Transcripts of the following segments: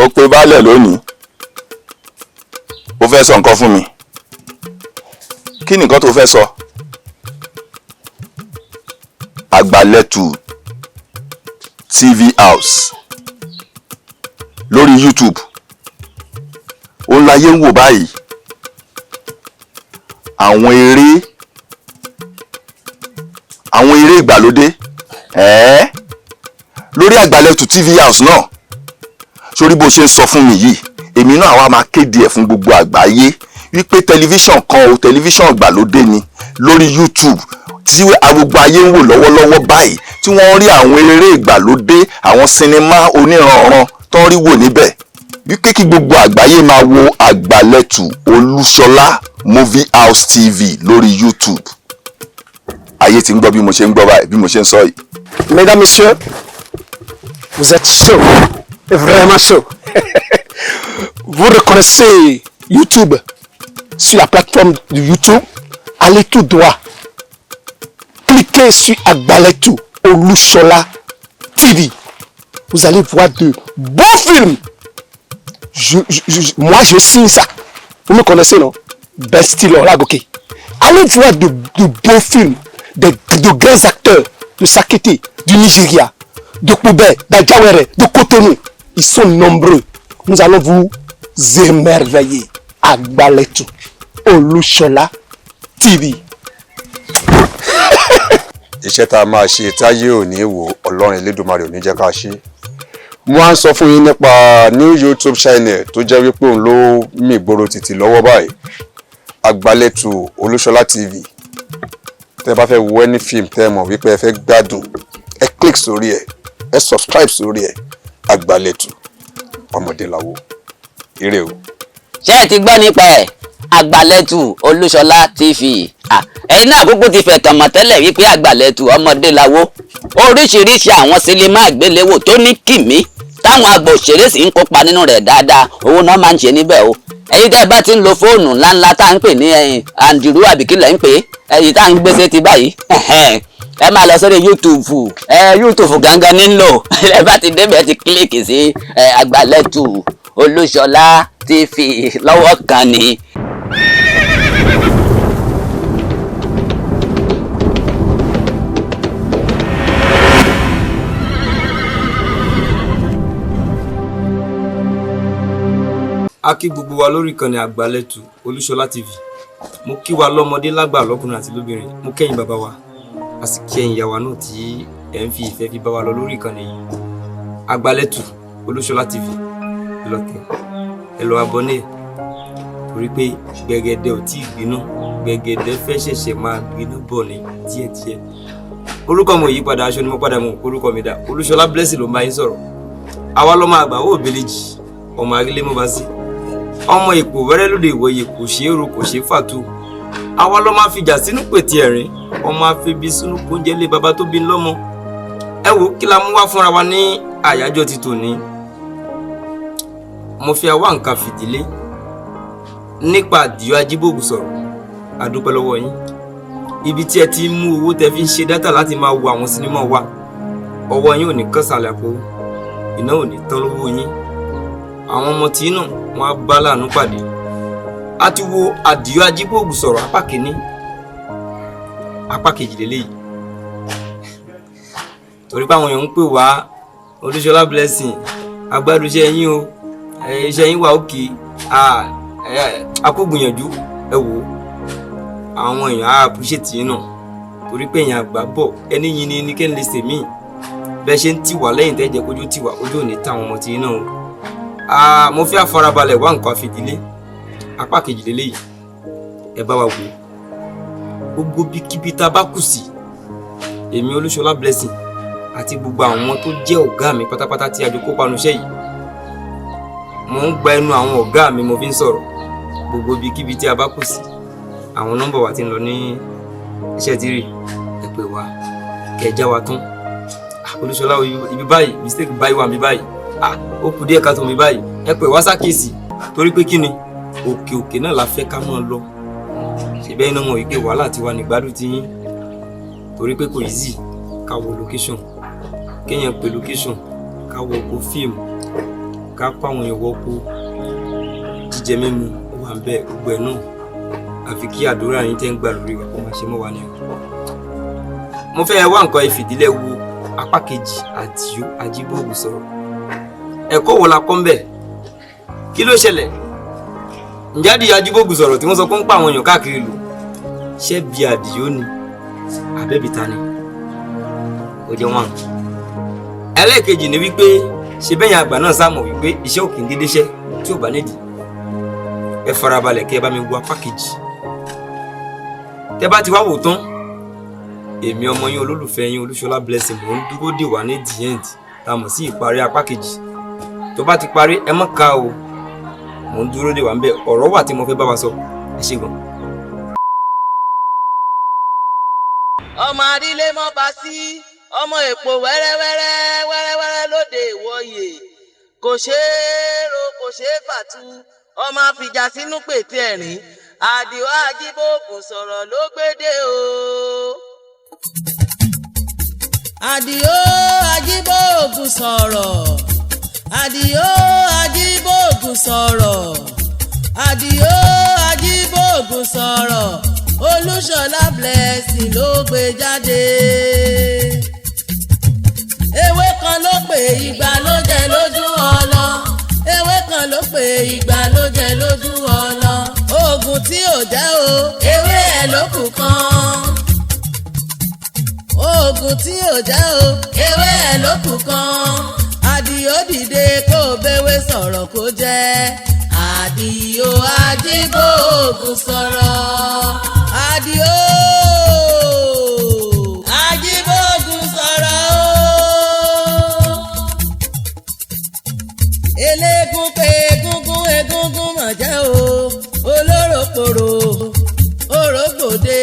ó pé baálẹ̀ lónìí ó fẹ́ sọ nǹkan fún mi kí ni nǹkan tó fẹ́ sọ? Àgbàlẹ̀tù TV house lórí YouTube òun láyé ń wò báyìí. Àwọn eré ìgbàlódé lórí Àgbàlẹ̀tù TV house náà. Sórí bó ṣe ń sọ fún mi yìí, èmi náà wá máa kéde ẹ̀ fún gbogbo àgbáyé wípé tẹlifíṣàn kan o, tẹlifíṣàn ìgbàlódé ni lórí YouTube tí gbogbo ayé ń wò lọ́wọ́lọ́wọ́ báyìí, tí wọ́n rí àwọn eré ìgbàlódé, àwọn sinimá oníranran tó ń rí wò níbẹ̀, wípé kí gbogbo àgbáyé máa wo Àgbàlẹ̀tù Olushola Movie House TV lórí YouTube. Ayé ti ń gbọ́ bí mo ṣe ń gbọ́ báyìí, bí mo ṣe ń sọ yìí. Mesdames, messieurs, vous êtes chaud, vraiment chaud. Vous reconnaissez YouTube sur la plateforme de YouTube, allez tout droit. Cliquez sur Àgbàlẹ̀tù Olushola TV. Vous allez voir de beaux films. Moi, je signe ça. Vous me connaissez, non? Ben style, là, ok. Allez voir de beaux films, de grands acteurs de Sakete, du Nigeria, de Koubé, d'Adjawere, de Cotonou. Ils sont nombreux. Nous allons vous émerveiller. Àgbàlẹ̀tù Olushola TV. Iṣẹ́ tá a máa ṣe táyé ò ní wò, Ọlọ́run Elédùmarè ò ní jẹ́ ká ṣe. Mo á sọ fún yín nípa new YouTube channel tó jẹ́ wípé òun ló mì gbòòrò títì lọ́wọ́ báyìí. Àgbàlẹ̀tù Olushola TV. Tẹ́ bá fẹ́ wo any film tẹ́ mọ̀ wípé ẹ fẹ́ gbádùn, ẹ click sórí ẹ̀, ẹ subscribe sórí ẹ̀. Àgbàlẹ̀tù ọmọdé làwọ̀. Ire o. Ṣé ẹ ti gbọ́ nípa ẹ̀? Àgbàlẹ̀tù Olushola TV. Ẹ̀yin náà kúkú ti fẹ̀tàn mọ̀ tẹ́lẹ̀ wípé Àgbàlẹ̀tù ọmọdé làwọ̀. Oríṣiríṣi àwọn sinimá àgbéléwò tó ní kìmí táwọn àgbà òṣèré sì ń kópa nínú rẹ̀ dáadáa, owó náà máa ń ṣe níbẹ̀ o. Ẹ̀yin tẹ́ bá ti ń lo fóònù ńláńlá tá à ń pè ní àǹdìrú àbíkílẹ̀ ń pè é, ẹ̀yin tá à ń gbèsè ti báyìí, ẹ máa lọ sórí YouTube, YouTube gangan nílò. Ẹ bá ti débẹ̀ ti kílíkì sí Àgbàlẹ̀tù Olushola TV lọ́wọ́ kan ni. A kí gbogbo wa lórí ìkànnì Àgbàlẹ̀tù Olushola TV. Mo kí wa lọ́mọdé lágbà lọ́kùnrin àti lóbìnrin. Mo kẹ́yìn bàbá wa, a sì kí ẹ̀yin ìyá wa náà tí ẹ̀ ń fi ìfẹ́ fi bá wa lọ lórí ìkànnì yìí. Àgbàlẹ̀tù Olushola TV lọ́tẹ̀ ẹ lọ abọ́né torí pé gbẹ̀gẹ̀dẹ̀ ò tí ì gbiná, gbẹ̀gẹ̀dẹ̀ fẹ́ ṣẹ̀ṣẹ̀ máa gbiná bọ̀ ní díẹ̀díẹ̀. Orúkọ mo yí padà, aṣọ ni mo padà mọ̀, orúkọ mi dà Olushola Blessing ló máa ń sọ̀rọ̀. Àwa lọ́mọ àgbà ó bèlèjì, ọmọ arílé mo bá sí. Ọmọ ipò wẹ́rẹ́ lóde ìwòye kò ṣe é ro kò ṣe é fàtú. Àwa ló máa fìjà sínú pètì ẹ̀rín, ọmọ afẹ́bi sínú kóúnjẹ lé baba tó bí lọ́mọ. Ẹ wò kí la mú wá fúnra wa ní àyájọ́ ti tòní. Mo fi àwa nǹkan fìdílé nípa ADIO AJIBOOGUN sọ̀rọ̀. A dúpẹ́ lọ́wọ́ yín. Ibi tí ẹ ti mú owó tẹ́ fi ń ṣe dátà láti máa wo àwọn sinimá wa, ọwọ́ yín ò ní kán sàlẹ̀ àpò, iná ò ní tán lọ́wọ́ yín. Àwọn ọmọ tí náà wọ́n á bá láàánú pàdé. A ti wo ADIO AJIBOOGUN sọ̀rọ̀ apá kìíní, apá kejì lélẹ́yìí. Torí pé àwọn èèyàn ń pè wá Olushola Blessing, agbádùn iṣẹ́ yín o, iṣẹ́ yín wà òkè, a kò gbìyànjú, ẹ wò àwọn èèyàn á appreciate yín náà. Torí pé èèyàn àgbà bọ̀ ẹni yín ni kí n lè sèmí. Bẹ́ẹ̀ ṣe ń tì wá lẹ́yìn tẹ́ jẹ́ kójú tì wá, ojú ò ní táwọn ọmọ tí yín náà o. Mo fẹ́ àfarabalẹ̀ wá nǹkan àfìdílé apá kejì lélẹ́yìí. Ẹ bá wa wò gbogbo bíkíbi tá a bá kù sí, èmi Olushola Blessing àti gbogbo àwọn tó jẹ́ ọ̀gá mi pátápátá tí a jọ kópa nínú iṣẹ́ yìí, mo ń gba ẹnu àwọn ọ̀gá mi mo fi ń sọ̀rọ̀. Gbogbo bíkíbi tí a bá kù sí, àwọn nọ́mbà wa ti ń lọ ní iṣẹ́ tí rí, ẹ pè wá kẹjá wa tán. Olushola ibi báyìí mistake báyìí wà mí báyìí, ó kù díẹ̀ ká tó mi báyìí, ẹ pè wá sákèsì. Torí pé kí ni òkè náà la fẹ́ ká máa lọ. Ṣèbẹ́ iná mọ̀ wípé wàhálà ti wà ní gbádùn tí yín. Torí pé kò easy ká wo location, kéèyàn pè location, ká wo oko fíìmù, ká pa àwọn èèyàn wọ́pọ̀ jíjẹ mímu wà ń bẹ gbogbo ẹ̀ náà àfi kí àdúrà yín tẹ́ ń gbà lórí wa kó máa ṣe mọ́ wa ní o. mo fẹ́ wá nǹkan ìfìdílé wo apá kejì ADIO AJIBOOGUN sọ̀rọ̀ ẹ̀kọ́ wo la kọ́ ń bẹ̀ kí ló ṣẹlẹ̀ ǹjẹ́ ADIO AJIBOOGUN sọ̀rọ̀ tí wọ́n sọ pé ń pa àwọn èèyàn káàkiri lò ṣé bí ADIO ni àbẹ́bí ta ni ó jẹ́ wọn. ẹlẹ́ẹ̀kejì ni wípé ṣe bẹ́yìn àgbà náà sáàmọ̀ wípé iṣẹ́ òkè ń dédé ṣẹ́ tí ò bá nídìí ẹ farabalẹ̀ kẹ́ ẹ bá mi wo apá kejì tẹ́ bá ti wá wò tán èmi ọmọ yín olólùfẹ́ yín Olushola Blessing mò ń dúró dè wá ní the end tá a mọ̀ sí ìparí apá kejì tó bá ti parí ẹ mọ̀ ká o mò ń dúró dè wá ń bẹ ọ̀rọ̀ wà tí mo fẹ́ bá wa sọ ẹ ṣé gan. ọmọ àrílé mọ́ bá sí ọmọ èpò wẹ́rẹ́wẹ́rẹ́ lóde ìwòye kò ṣeé ro kò ṣeé fàtú ọmọ àfìjà sínú pètè ẹ̀rín ADIO AJIBOOGUN sọ̀rọ̀ ló gbédè o. ADIO AJIBOOGUN sọ̀rọ̀ ADIO AJIBOOGUN sọ̀rọ̀ ADIO AJIBOOGUN sọ̀rọ̀ Olushola Blessing ló gbé jáde. ewé kan ló pè ìgbà ló jẹ lójú ọlọ ewé kan ló pè ìgbà ló jẹ lójú ọlọ oògùn tí ò jẹ́ o ewé ẹ̀ ló kù kan oògùn tí ò jẹ́ o ewé ẹ̀ ló kù kan ADIO dìde kó béwé sọ̀rọ̀ kó jẹ́ ADIO AJIBOOGUN sọ̀rọ̀ ADIO AJIBOOGUN sọ̀rọ̀ eléégún pé egúngún egúngún mọ̀ jẹ́ o olóròkòrò orógbòde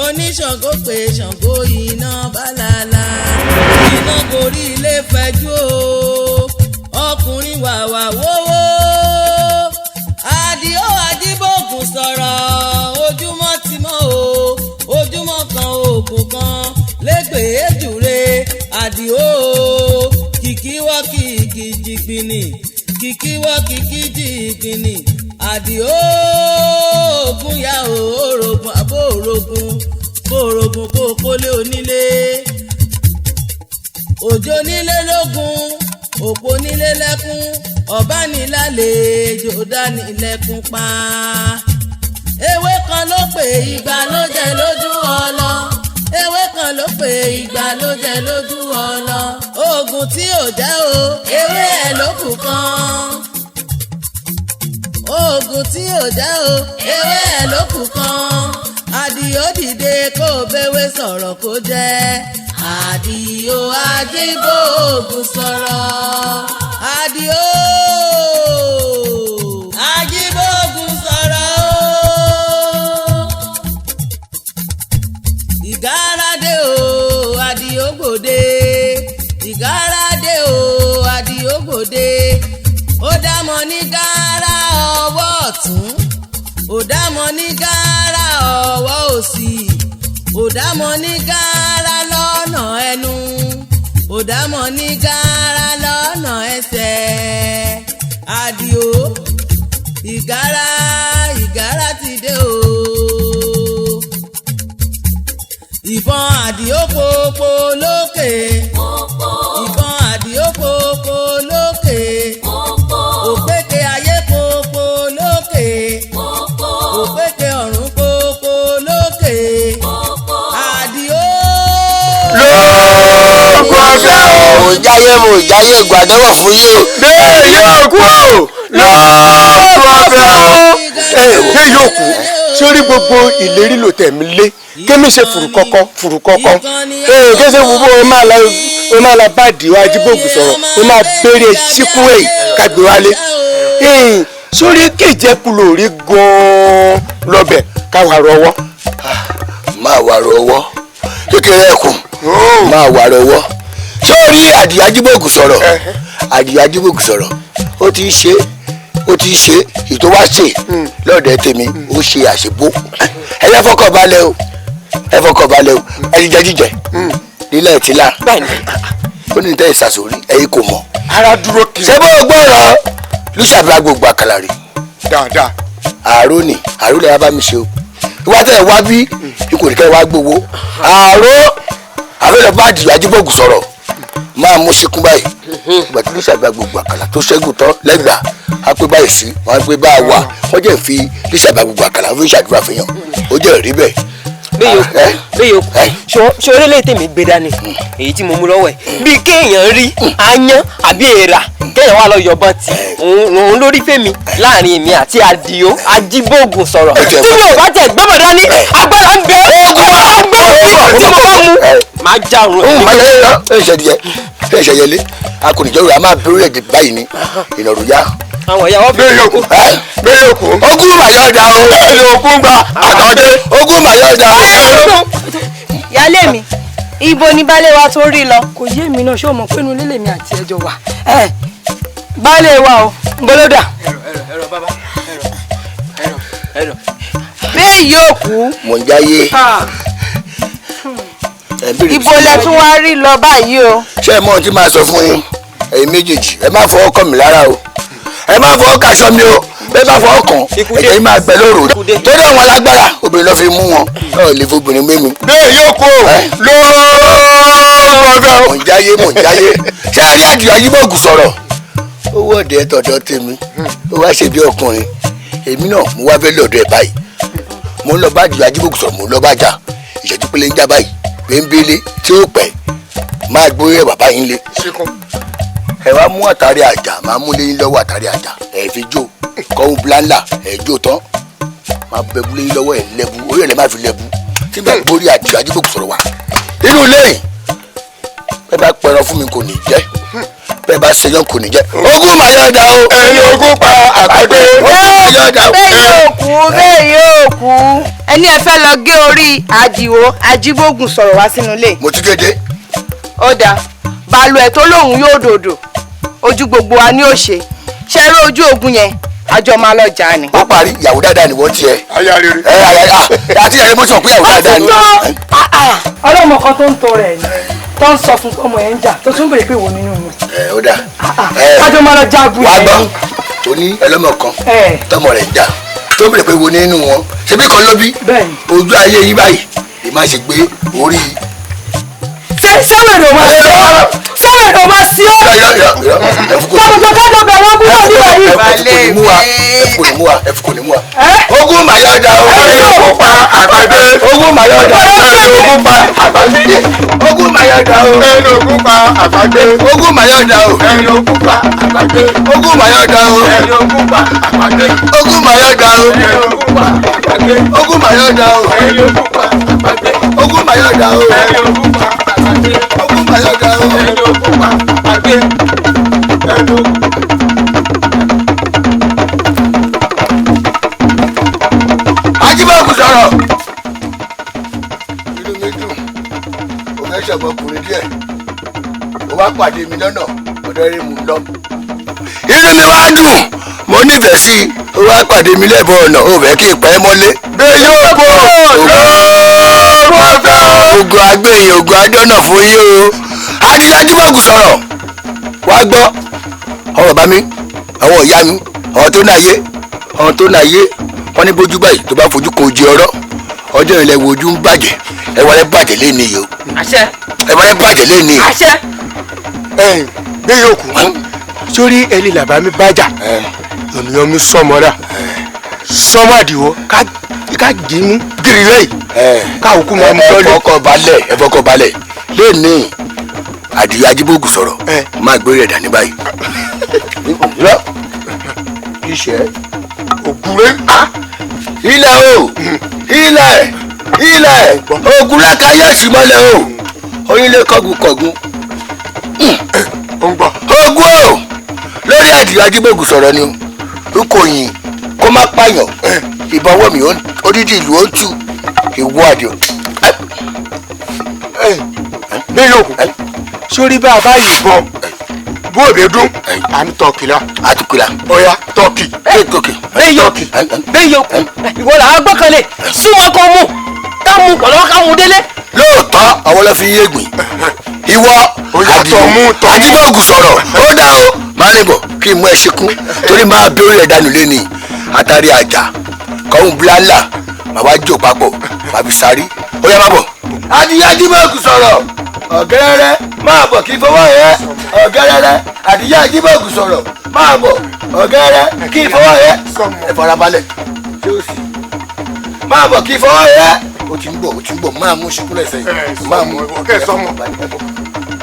oníṣàngó pé ṣàngó iná bálálá iná gorí ilé fẹjú o ọkùnrin wàwà wówó ADIO AJIBOOGUN sọ̀rọ̀ ojúmọ́ ti mọ́ o ojúmọ́ kan òògùn kan lẹ́gbẹ̀ẹ́ èjúre ADIO kìkíwọ́ kìkì jìgbìnì kìkíwọ́ kìkì jìgbìnì ADIO ògùn ya òrògùn àbó òrògùn kòrògùn kò kólé onílé òjò nílé lógún òpó nílé lẹ́kún ọ̀bánilálejò dánilẹ́kún pa. ewé kan ló pè ìgbà ló jẹ lójú ọlọ ewé kan ló pè ìgbà ló jẹ lójú ọlọ oògùn tí ò jẹ́ o ewé ẹ̀ ló kù kan oògùn tí ò jẹ́ o ewé ẹ̀ ló kù kan ADIO dìde kó béwé sọ̀rọ̀ kó jẹ́ ADIO AJIBOOGUN sọ̀rọ̀ ADIO AJIBOOGUN sọ̀rọ̀ ìgárádé o ADIO gbòde ìgárádé o ADIO gbòde ó dámọ̀ ní gárá ọwọ́ ọ̀tún ó dámọ̀ ní gárá ọwọ́ òsì ó dámọ̀ ní gárá lọ́nà ẹnu ó dámọ̀ ní gárá lọ́nà ẹsẹ̀ ADIO ìgárá ti dé o. ìbọn ADIO popo lókè ìbọn ADIO popo lókè òpèkè ayé popo lókè òpèkè ọ̀run popo lókè ADIO. lóògùn ọ̀fẹ́ o. mo jáyé gbàdẹ́wọ̀ fún yín o. bẹ́ẹ̀ yóò kú o. lóògùn ọ̀fẹ́ o. bẹ́ẹ̀ yóò kú sórí gbogbo ìlérí ló tẹ̀ mí lé kémi ṣe fùrùkọ́kọ́ kéṣe wo bó o máa la bá ADIO AJIBOOGUN sọ̀rọ̀ o máa béèrè síkú ẹ̀ kágbé wálé sórí kéjẹ́kù lórí gan-an lọ́bẹ̀ káwa rọwọ́. máa wà rọwọ́ kékeré ẹkùn máa wà rọwọ́ sórí ADIO AJIBOOGUN sọ̀rọ̀ ADIO AJIBOOGUn sọ̀rọ̀ ó ti ṣe ètò wá ṣe lọ́dọ̀ tèmi ó ṣe àṣepọ̀ ẹ fọkàn balẹ̀ o ẹ̀jíjẹ jíjẹ nílẹ̀ ìtìlá ó ní tẹ́ ìsàsórí ẹ̀yin kò mọ̀ ara dúró kiri. ṣé bó o gbọ́rọ̀ ló ṣàbíwá gbogbo àkàlà rè. dáadáa. àárò ni àárò lè bá mi ṣe o ìwà tẹ̀ wá bí ikú nìkan wá gbowó àárò àfẹ́lẹ́ bá ADIO AJIBOOGUN sọ̀rọ̀ máa mú síkún báyìí ìgbà tí ló ṣàbíwá gbogbo àkàlà tó ṣẹ́gun tán lẹ́gbàá á pé báyìí sí wọn á pé bá a wà wọ́n jẹ́ fi ló ṣàbíwá gbogbo àkàlà fún ìṣàdúrà fihàn ó jẹ́ rí bẹ́ẹ̀. bẹ́ẹ̀ yòókù ṣé orílẹ̀ tèmi gbé dání èyí tí mo mú lọ́wọ́ ẹ̀ bíi kéèyàn rí aáyán àbí èèrà kéèyàn wà lọ yọ̀bọ̀n tí òun lórí fèmí láàrin èmi àti ADIO AJIBOOGUN sọ̀rọ̀ tí mi ò bá tẹ̀ gbọ́mọ̀ dání agbára ń bẹ ogun agbára tí mo bá mú máa já òun. ẹ ṣe yẹlé akọnìjọ rẹ a máa bẹ̀rù ẹ̀jẹ̀ báyìí ni ìnàrú yá. àwọn ìyàwó bẹ́ẹ̀ yòókù bẹ́ẹ̀ yòókù. ogún mayọ̀dá o ẹni ogún gba àtọ́dé. ogún mayọ̀dá o. yálé mi ibo ni baálé wa tó rí lọ. kò yé mi náà ṣé o mọ̀ pé inú ilé mi àti ẹjọ́ wà. baálé wa o gbọ́dọ̀dà. bẹ́ẹ̀ yóò kú. mò ń jáyé. ibo lẹ tún wá rí lọ báyìí o. ṣé ẹ mọ ohun tí máa sọ fún yín ẹ̀yin méjèèjì ẹ má fọwọ́ kàn mí lára o ẹ má fọwọ́ kaṣọ mi o bẹ́ẹ̀ bá fọwọ́ kàn ẹ̀jẹ̀ yín máa gbẹ lóru torí àwọn alágbára obìnrin ló fi mú wọn náà lè fobìnrin gbé mi. bẹ́ẹ̀ yóò kó lóòótọ́. mò ń jáyé ṣé ẹ rí ADIO AJIBOOGUN sọ̀rọ̀ owó ọ̀dẹ̀ tọ̀dọ̀ tèmi ó wá ṣe bí ọkùnrin èmi náà mo wá fẹ́ lọ́dọ̀ ẹ̀ báyìí mo ń lọ bá ADIO AJIBOOGUN sọ̀rọ̀ mo ń lọ bá jà ìṣẹ́jú pélé ń já báyìí pé tí ó pẹ́ máa gbóyè bàbá yín lé ẹ wá mú àtàrí àjà máa mú léyìn lọ́wọ́ àtàrí àjà ẹ fi jó kọ́hún blanla ẹ jó tán máa bẹ̀bú léyìn lọ́wọ́ ẹ lẹ́bu orí ẹ̀ lẹ́ máa fi lẹ́bu tí bẹ́ẹ̀ gbórí ADIO AJIBOOGUN sọ̀rọ̀ wá inú lẹ́yìn bẹ́ẹ̀ bá pẹran fún mi kò ní jẹ́ bẹ́ẹ̀ bá ṣẹyán kò ní jẹ́ ogún mayọ̀dá o ẹni ogún pa àtọ́dé. bẹ́ẹ̀ yóò kú ẹni ẹ fẹ́ lọ gé orí ADIO AJIBOOGUN sọ̀rọ̀ wá sínú ilé. mo ti kéde. ó dáa balùwẹ̀ tó lóun yóò dòdò ojú gbogbo wa ni ó ṣe ṣe eré ojú ogun yẹn àjọ máa lọ jà ni. ó parí ìyàwó dáadáa ni wọ́n tiẹ̀. aya rere. àti ìyàwó mo sọ pé ìyàwó dáadáa ni. ọlọ́mọ kan tó ń tọ rẹ̀ ni tó ń sọ fún ọmọ yẹn ń jà tó tún bèrè pé wo nínú mi. ó dà. àjọ máa lọ jà bu wàá yẹn. gbọ́ o ní ẹlọ́mọ kan tọmọ rẹ̀ ń jà tó bèrè pé wo nínú wọn ṣebí kan ló bí ojú ayé yín báyìí lè má ṣe gbé orí. sẹ́wẹ̀rẹ̀ máa sí ọ́ sẹ́wẹ̀rẹ̀ máa sí ọ́ tọ́mọ̀tọ́ kájọ bẹ̀ wọ́n búrọ̀ nígbà yìí. ẹ̀fù kò ní mú wa. ogún mayọ̀dá o ẹni ogún pa àtọ́dé. ogún mayọ̀dá o ẹni ogún pa àtọ́dé. ogún mayọ̀dá o ẹni ogún pa àtọ́dé. ogún mayọ̀dá o ẹni ogún pa àtọ́dé. ogún mayọ̀dá o ẹni ogún pa àtọ́dé. ogún mayọ̀dá o ẹni ogún pa àtọ́dé. ogún mayọ̀dá o ẹni ogún pa àtọ́dé. ogún mayọ̀dá o ẹni ogún pa àtọ́dé. ogún mayọ̀dá o ẹni ogún pa àtọ́dé. AJIBOOGUN sọ̀rọ̀ inú mi dùn ó fẹ́ ṣọmọkùnrin díẹ̀ ó wá pàdé mi lọ́nà ọ̀dọ̀ eré mu lọ. inú mi wá dùn mo nífẹ̀ẹ́ sí i ó wá pàdé mi lẹ́bọ̀ ọ̀nà ó fẹ́ kí n pẹ́ mọ́lé. bẹ́ẹ̀ yóò kó ogun agbẹ̀yìn ogun adọ́nà fún yín o. ADIO AJIBOOGUN sọ̀rọ̀ wá gbọ́ ọ̀rọ̀ bá mi àwọn ìyá mi àwọn tó náyé wọ́n ní bójú báyìí tó bá fojú kan ojú ọ̀rọ̀ ọjọ́ ilẹ̀ wo ojú ń bàjẹ́ ẹ̀wọ̀n rẹ̀ bàjẹ́ lẹ́ni yìí o. àṣẹ. ẹ̀wọ̀n rẹ̀ bàjẹ́ lẹ́ni yìí. àṣẹ. bẹ́ẹ̀ yóò kú sórí ẹni làbá mi bájà ènìyàn mi sọmọra sọmọ ADIO ká dìímú gírí lẹ́yìn ká òkú máa mú lọ́lẹ̀. ẹ fọkàn balẹ̀ lẹ́ni ADIO AJIBOOGUN sọ̀rọ̀ máa gbé rẹ̀ dání báyìí. iṣẹ́ ògùnrẹ́ ilẹ̀ o ilẹ̀ ogun lákàyè ìsìmọ́lẹ̀ o onílé kọ́gun ogun o lórí ADIO AJIBOOGUN sọ̀rọ̀ ni o kò yìn kó má pààyàn ìbọn ọwọ́ mi odidi ìlú ó tú ìwọ ADIO. bẹ́ẹ̀ yóò kú sórí bá a bá yìnbọn bó o lè dún à ń tọ́kì la. àtùkùlà. ọ̀ya tọ́kì. bẹ́ẹ̀ yóò kú ìwọ là á gbọ́kànlé súnmọ́ kó mú ká mú pọ̀lọ́ ká mú délé. lóòótọ́ àwọn lọ́ fi yé gbìn ìwọ Ajíbóògùn sọ̀rọ̀ ó dá o máa rìn bọ̀ kí n mú ẹ ṣíkún torí máa bẹ orí ẹ̀ dànù lẹ́ni àtàrí àjà kọ́hún bíláńlá màá wá jò papọ̀ màá fi sáré ó yá má bọ̀. Ajíbóògùn sọ̀rọ̀ ọ̀gẹ́rẹ́rẹ́ máa bọ̀ kí fọwọ́ yẹ ọ̀gẹ́rẹ́rẹ́ Ajíbóògùn sọ̀rọ̀ máa bọ̀ ọ̀gẹ́rẹ́rẹ́ kí fọwọ́ yẹ ẹ farabalẹ̀ ṣé ó sì máa bọ̀ kí fọwọ́ yẹ o ti ń bọ̀ máa mú ṣíkúrẹ́ sẹ́yìn máa mú ọ̀gẹ́ sọmọ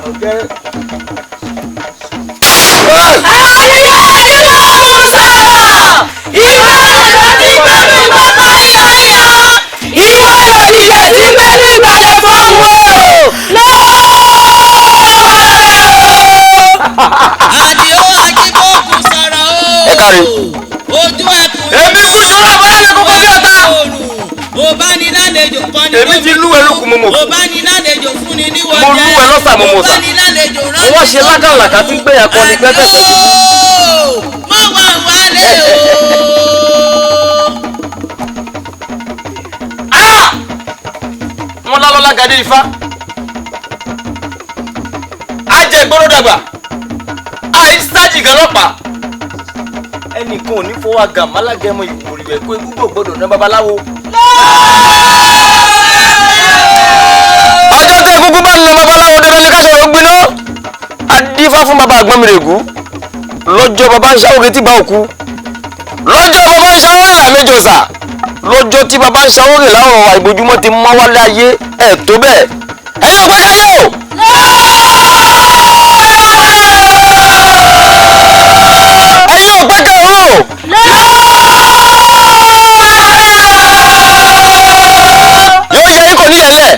ọ̀gẹ́. Ìwọ òrìṣà tí gbẹ́nu bàbá yáyá. Ìwọ òrìṣà tí gbẹ́nu ìgbàlẹ̀ fọ́ọ̀mù o. Àdìó Ajíbóògùn sọ̀rọ̀ o. ẹ káre. Ojú ẹkùn. èmi kú ṣòro àbọ̀lẹ́ kókó bí ọ̀tá. Ó bá ní lálejò kan ní. èmi ti lúwẹ̀ lókun mo mọ̀. Ó bá ní lálejò fún ni níwọ̀n mo lúwẹ̀ lọ́sà mo mọ̀ sà. Ó bá ní lálejò ránṣẹ́. mo wá ṣe lákàlàkà tí ń gbé yàn kan ní pẹ́pẹ́sẹ̀ tó kú. Mọ̀ wá wálé o. wọ́n lálọ́ lágadé ifá. a jẹ ìgboro dàgbà. àìsítájì gan lọ́pàá. ẹnìkan ò ní fọwọ́ àgà málágẹmọ ìwòrì rẹ̀ kó egúgbò gbọdọ̀ ná babaláwo. ọjọ́ tẹ egungun bá ń na babaláwo dandan ní káṣọ ló gbiná. adífá fún baba àgbọnmìrègù lọ́jọ́ baba ń ṣàwòrán tí bá òkú. lọ́jọ́ baba ń ṣàwòrán ìlà méjì ọ̀sà. lọ́jọ́ tí baba ń ṣàwòrán láwọn ọ̀wà ìbòjúmọ́ ti mọ́ wálé ayé ẹ̀ tó bẹ́ẹ̀. ẹ̀yin ò pẹ́ káyé o. ẹ̀yin ò pẹ́ káyé o. yóò yẹ ikọ̀ nílẹ̀ lẹ̀.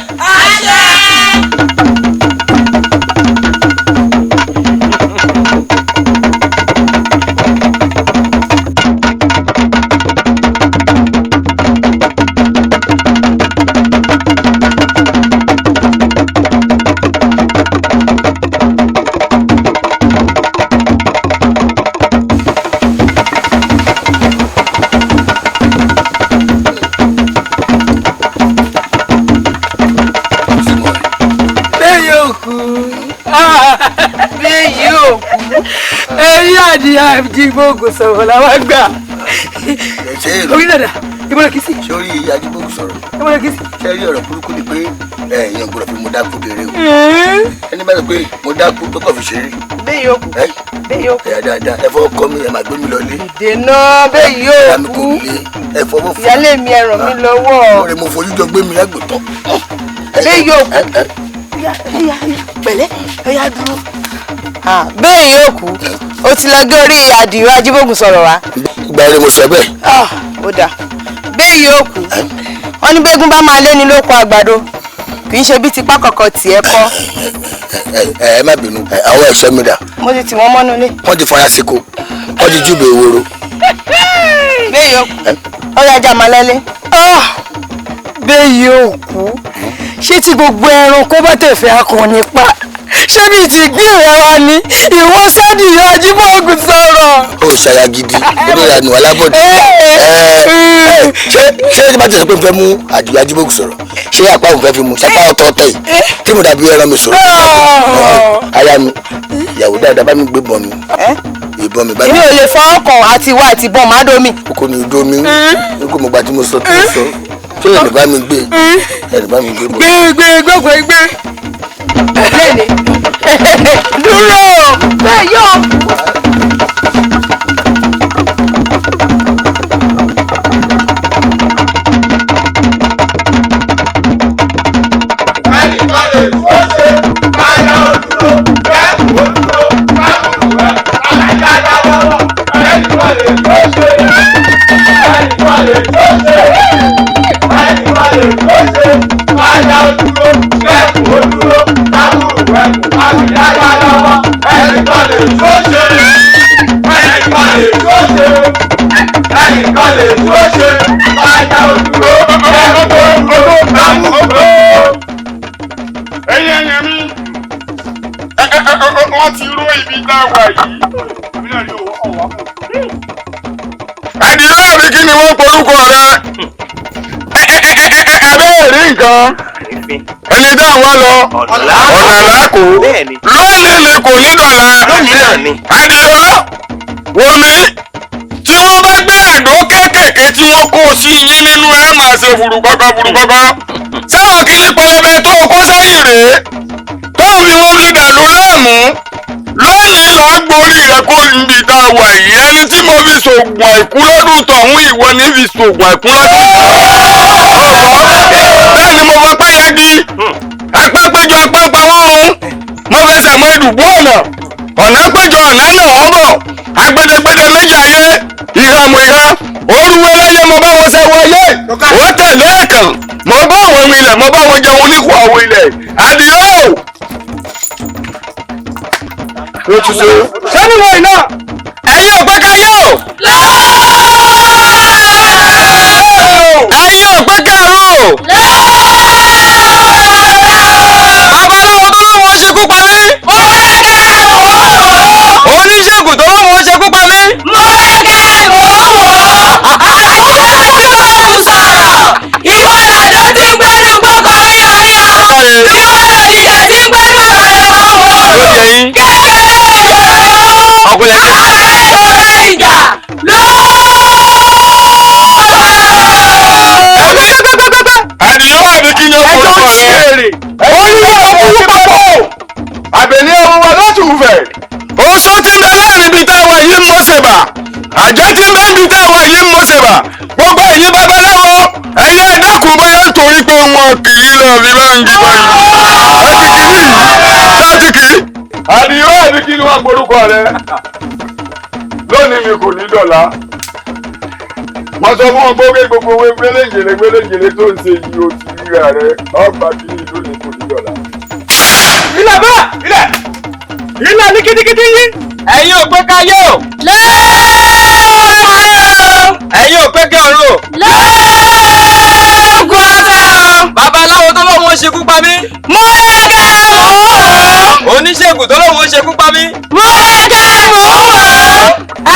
Ajíbóògùn sọ̀rọ̀ làwọn gbà. orí dàda ìmọ̀ràn kìí sí. sórí Ajíbóògùn sọ̀rọ̀ ìmọ̀ràn kìí sí. ṣé rí ọ̀rọ̀ burúkú ni pé ẹ̀yìn ọ̀gbọ̀rọ̀ fi mo dákú kéré o. ẹni bá sọ pé mo dákú tó kọ̀ fi ṣeré. bẹ́ẹ̀ yóò kú. bẹ́ẹ̀ yóò kú. ẹ̀yà dáadáa ẹ fọwọ́ kọ́ mi ẹ máa gbé mi lọ lé. ìdènà bẹ́ẹ̀ yóò kú. ẹ fọwọ́ fún mi. ìyálé mi ẹ ràn mí lọ́wọ́. ọ̀rẹ́ mo fojú jọ gbé mi lágbètọ́. bẹ́ẹ̀ yóò kú. pẹ̀lẹ́ ẹ̀yà dúró. bẹ́ẹ̀ yóò kú o ti lọ gé orí Àdìó Ajíbóògùn sọ̀rọ̀ wá. ìgbà rẹ mo sọ bẹ́ẹ̀. ó dà bẹ́ẹ̀ yóò kú wọ́n ní bẹ́gùn bá máa lé ní lóko àgbàdo kì í ṣe bí tipá kọ̀ọ̀kan tiẹ̀ kọ́. ẹ má bínú àwọn ẹ̀ṣọ́ mi dà. mo ti tì wọ́n mọ́nú ilé. wọ́n ti fara síko wọ́n ti júbẹ̀ ewúro. bẹ́ẹ̀ yóò kú ó yá jà máa lẹ́lé. bẹ́ẹ̀ yóò kú ṣé tí gbogbo ẹranko bá tẹ̀fẹ̀ akọni pa ṣé bí ti gbé ìrora ni ìwọ Àdìó Ajíbóògùn sọ̀rọ̀. ó ṣàyà gidi olóyànú alábọ̀dé. ṣé tí bá ti sọ pé n fẹ́ mú Àdìó Ajíbóògùn sọ̀rọ̀ ṣé apá òun fẹ́ fi mú sápá ọ̀tọ̀ọ̀tọ̀ yìí tí mo dàbí ẹran mi sọ̀rọ̀. aya mi ìyàwó dáadáa bá mi gbé bọ̀ mi ìbọn mi bá mi. èmi ò lè fọ ọkàn àti ìwà àti ìbọn máa domi. kò ní domi n kò mọ̀ gbà tí mo sọ tó sọ ṣé ẹnì bá mi gbé ẹnì bá mi gbé bọ̀. gbé lẹ́ni dúró bẹ́ẹ̀ yóò. wọ́n ti ró ibi dáwà yìí. Àdìó mi kí ni wọ́n porúkọ rẹ? Abẹ́ẹ̀ rí nǹkan. ẹni dá àwọn lọ ọ̀nà làákò lónìí ni kò ní dọ̀la Àdìó wo mi tí wọ́n bá gbé àdó kéékèèké tí wọ́n kó sí yín nínú ẹ̀ máa ṣe fùrùkọ́kọ́ sáwọn kìíní pẹlẹbẹ tó kó sẹ́yìn rèé tó fi wọn fi dàlú láàmú lónìí làá gborí rẹ kó níbi tá a wà yìí ẹni tí mo fi ṣoògùn àìkú lọ́dún tọ̀hún ìwọ ní fi ṣoògùn àìkú lọ́dún bẹ́ẹ̀ ni mo fọ pé yagi apẹ́pẹ́jọ apẹ́pẹ́ wọ́n hun mo fẹsẹ̀ mọ ìdùgbò ọ̀nà péjọ ọ̀nà náà wọ́n bọ̀ agbedegbede méjì ayé ìhàmù ìhà orúwé láyé mo bá wọn ṣẹ́wọ́ ayé ó tẹ̀lé ẹ̀kàn mo bá wọn mi ilẹ̀ mo bá wọn jẹun oníkù àwọn ilẹ̀ Àdìó. ó ti ṣe. sẹ́ni wọ̀ iná ẹ̀yin ò pé káyé o. ẹ̀yin ò pé káàró o. babaláwo tó lóun ṣekú pa mí. oníṣègùn tó lóun ṣekú pa mí. ìwọ làdó tí ń gbẹ́nu gbọ́kọ̀ ríyọ̀ríyọ̀ ìwọ lòdìjà tí ń gbẹ́nu àbẹ̀rẹ̀ fọwọ́ kékeré ìṣòro ààrẹ ìṣòro ìjà Àdìó àbí kí yan orúkọ rẹ oníwà òkú papọ̀ àbẹ̀ní ọmọ wa láti wùfẹ̀ oṣó tí ń bẹ láàrin ibi táwa yìí ń mọ̀ ṣèbà àjẹ́ tí ń bẹ níbi táwa yìí ń mọ̀ ṣèbà gbogbo ẹ̀yin babaláwo ẹ̀yin ẹ̀dákun bóyá nítorí pé wọn kì í lọ rí báńkì báyìí láti kì í Àdìó àbí kí ni wọn gborúkọ rẹ lónìí mi kò ní dọ̀la wọ́n sọ fún ọgbọ́n pé gbogbo owó gbéléǹjèlé tó ń ṣe yìí ó ti ríra rẹ ọgbà kí ni lónìí kò ní dọ̀la. ilẹ̀ bá ilẹ̀ ní kitikiti yìí. ẹ̀yin ò pé káyé o. ẹ̀yin ò pé kí ọ̀run o. lẹ́ẹ̀kọ́ ọ̀fẹ́ o. babaláwo tó lóun ṣekú pa mí. mo yẹ kẹ́ ẹ̀ mọ̀ ọ́. oníṣègùn tó lóun ṣekú pa mí. mo yẹ kẹ́ ẹ̀ mọ̀ ọ́.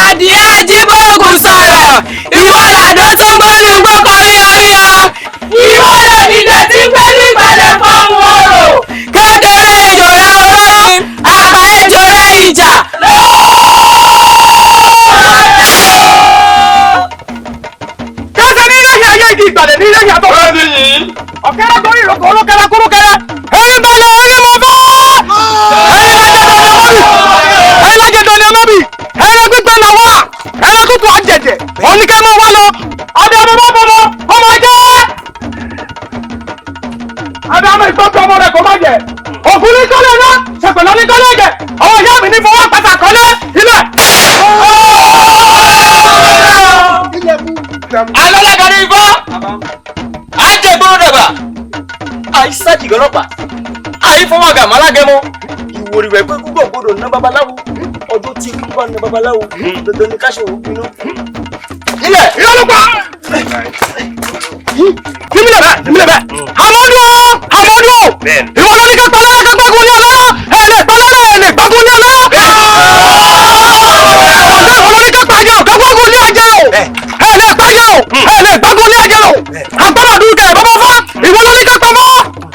Àdìó Àjíbóògùn sọ̀rọ̀ ìwọ làdó tó ń gbóni gbókọ̀ ríyọríyọ ìwọ lòdìjà tí ń gbé ní ìgbàlẹ̀ fọ́ọ̀mù orò kékeré ìjòrè oró àgbà ìjòrè ìjà kẹsẹ̀ ní ilé ayé igi ìgbàlẹ̀ ní ilé yàtọ̀. bẹ́ẹ̀ ni yìí. ọ̀kẹ́rẹ́ gorí ìrókò olókẹ́rẹ́ kúrúkẹ́rẹ́ ẹ̀yin balẹ̀ ẹ̀yin mọ̀ fọ́. ẹ̀yin lájẹ̀dọ̀ ni ọmọ bì ẹ̀yin gbígbẹ́ náà wà ẹ̀yin tútù àjẹ̀jẹ̀ oníkẹ́ mọ̀ wá lọ ọdẹ ọmọ bá bọ̀ lọ ọmọ jẹ́. adé ọmọ ìtọ́jú ọmọ rẹ̀ kò má jẹ ògùn ní kọ́lé náà ṣèpẹ̀lẹ́ ní kọ́lé jẹ ọmọ ìyá mi ní fọwọ́ pàtàkì kọ́lé ilẹ̀. alálàkàrí ifá àjẹgbọ́n dàgbà àìsàjìgàn ọlọ́pàá àìfọwọ́gà málágẹmọ ìwòrìwẹ̀ pé gbogbo gbọdọ̀ ná babaláwo ọjọ́ tí ikú bá ná babaláwo dandan ní káṣọ òun gbiná. ilẹ̀ ìyálùpá kínílẹ̀ bẹ́ẹ̀ àmọ́dún ìwọ ló ní ká pàlẹ́ ká gbágun ní ọlọ́yọ́ ẹ̀ lè pàlẹ́ ẹ̀ lè gbágun ní ọlọ́yọ́ ìwọ ló ní ká pàjẹ́ ká gbágun ní ajẹ́ o ẹ̀ lè pàjẹ́ o ẹ̀ lè gbágun ní ajẹ́ o agbára dúkẹ́ ẹ̀ bọ́bọ́ fọ́ ìwọ ló ní ká pàmọ́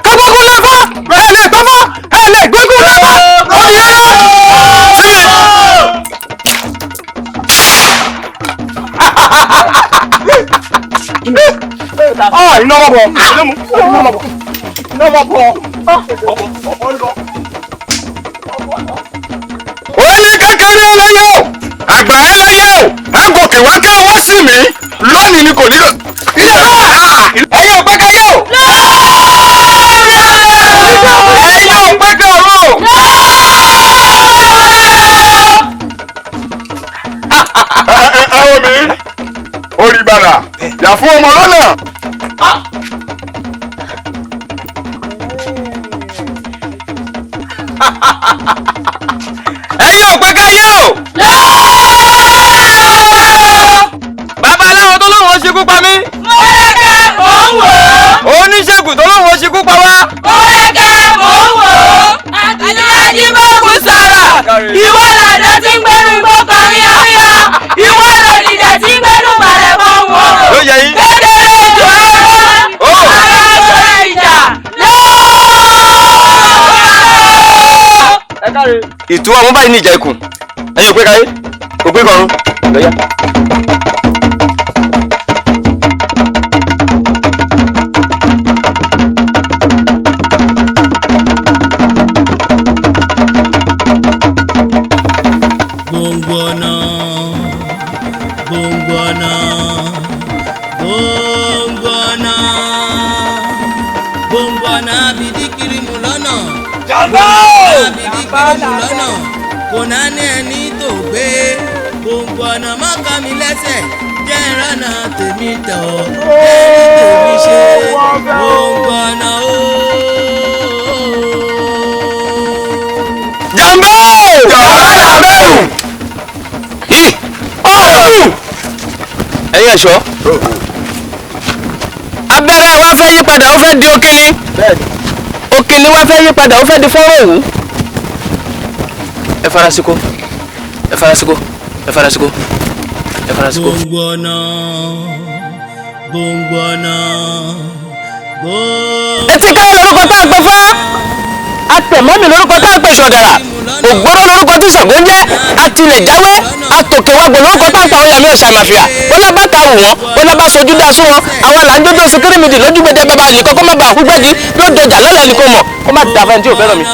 ká gbágun ní ẹ̀fọ́ ẹ̀ lè pàmọ́ ẹ̀ lè gbágun ní ẹ̀fọ́ iná wọ́n bọ̀ ó ní kékeré ẹlẹ́yẹ o àgbà ẹlẹ́yẹ o agòkè wá ká wá sí mi lónìí ni kò ní lọ. ẹ̀yin ò pé káyé o. ẹ̀yin ò pé kọ̀ọ̀rọ̀ o. ẹ wo mi orí bàrà yà fún ọmọ lọ́nà. ẹ̀yin ò pé káyé o. babaláwo tó lóun ṣekú pa mí. mo yẹ kẹ́ mò ń wò ó. oníṣègùn tó lóun ṣekú pa wá. mo yẹ kẹ́ mò ń wò ó. Àdìó Àjíbóògùn sọ̀rọ̀ ìwọ làdó tí ń gbẹ́nu gbókọ̀ ríyọríyọ ìwọ lòdìjà tí ń gbẹ́nu balẹ̀ fọ́ọ̀mù orò kékeré ìjòrè oró àgbà ìjòrè ìjà lọ́wọ́. ìtú ọmọ báyìí ní ìjà ikùn ẹ̀yin òpé káyé òpé kọrùn lọ́yà. Gbọ̀ngbọ̀nà gbọ̀ngbọ̀nà gbọ̀ngbọ̀nà gbọ̀ngbọ̀nà bìdíkiri mú lọ́nà bìdíkiri mú lọ́nà kò náà ní ẹni tó gbé gbọ̀ngbọ̀nà mọ́kà mi lẹ́sẹ̀ jẹ́ ìrànà tèmi tọ̀ jẹ́ tèmi ṣe gbọ̀ngbọ̀nà o. Jàmbá ẹ̀yin ẹ̀ṣọ́ abẹ́rẹ́ wa fẹ́ yí padà ó fẹ́ di òkìní òkìní wa fẹ́ yí padà ó fẹ́ di fọ́nrán òwú ẹ farasíkó ẹ farasíkó ẹ farasíkó ẹ farasíkó. Gbọ̀ngbọ̀nà gbọ̀ngbọ̀nà gbọ̀ngbọ̀nà. etí káyọ̀ lórúkọ tá a pè fá atẹ̀mọ́mì lórúkọ tá a pè ṣọ̀dàrà ògbóró lórúkọ tí Ṣàngó ń jẹ́ atilẹ̀jáwé atòkèwàgbò lórúkọ tá a pa àwọn ìyàmí ọ̀sà màfíà bọ́lá bá ka wù wọ́n bọ́lá bá sojú dá sí wọn àwọn làǹdódó sí kírímìdì lójúgbèdè bàbá nìkan kó má bàa kú gbẹ́dì yóò dọjà lọ́la nìkan mọ̀ kó má dà fẹ́ni tí ò fẹ́ràn mi.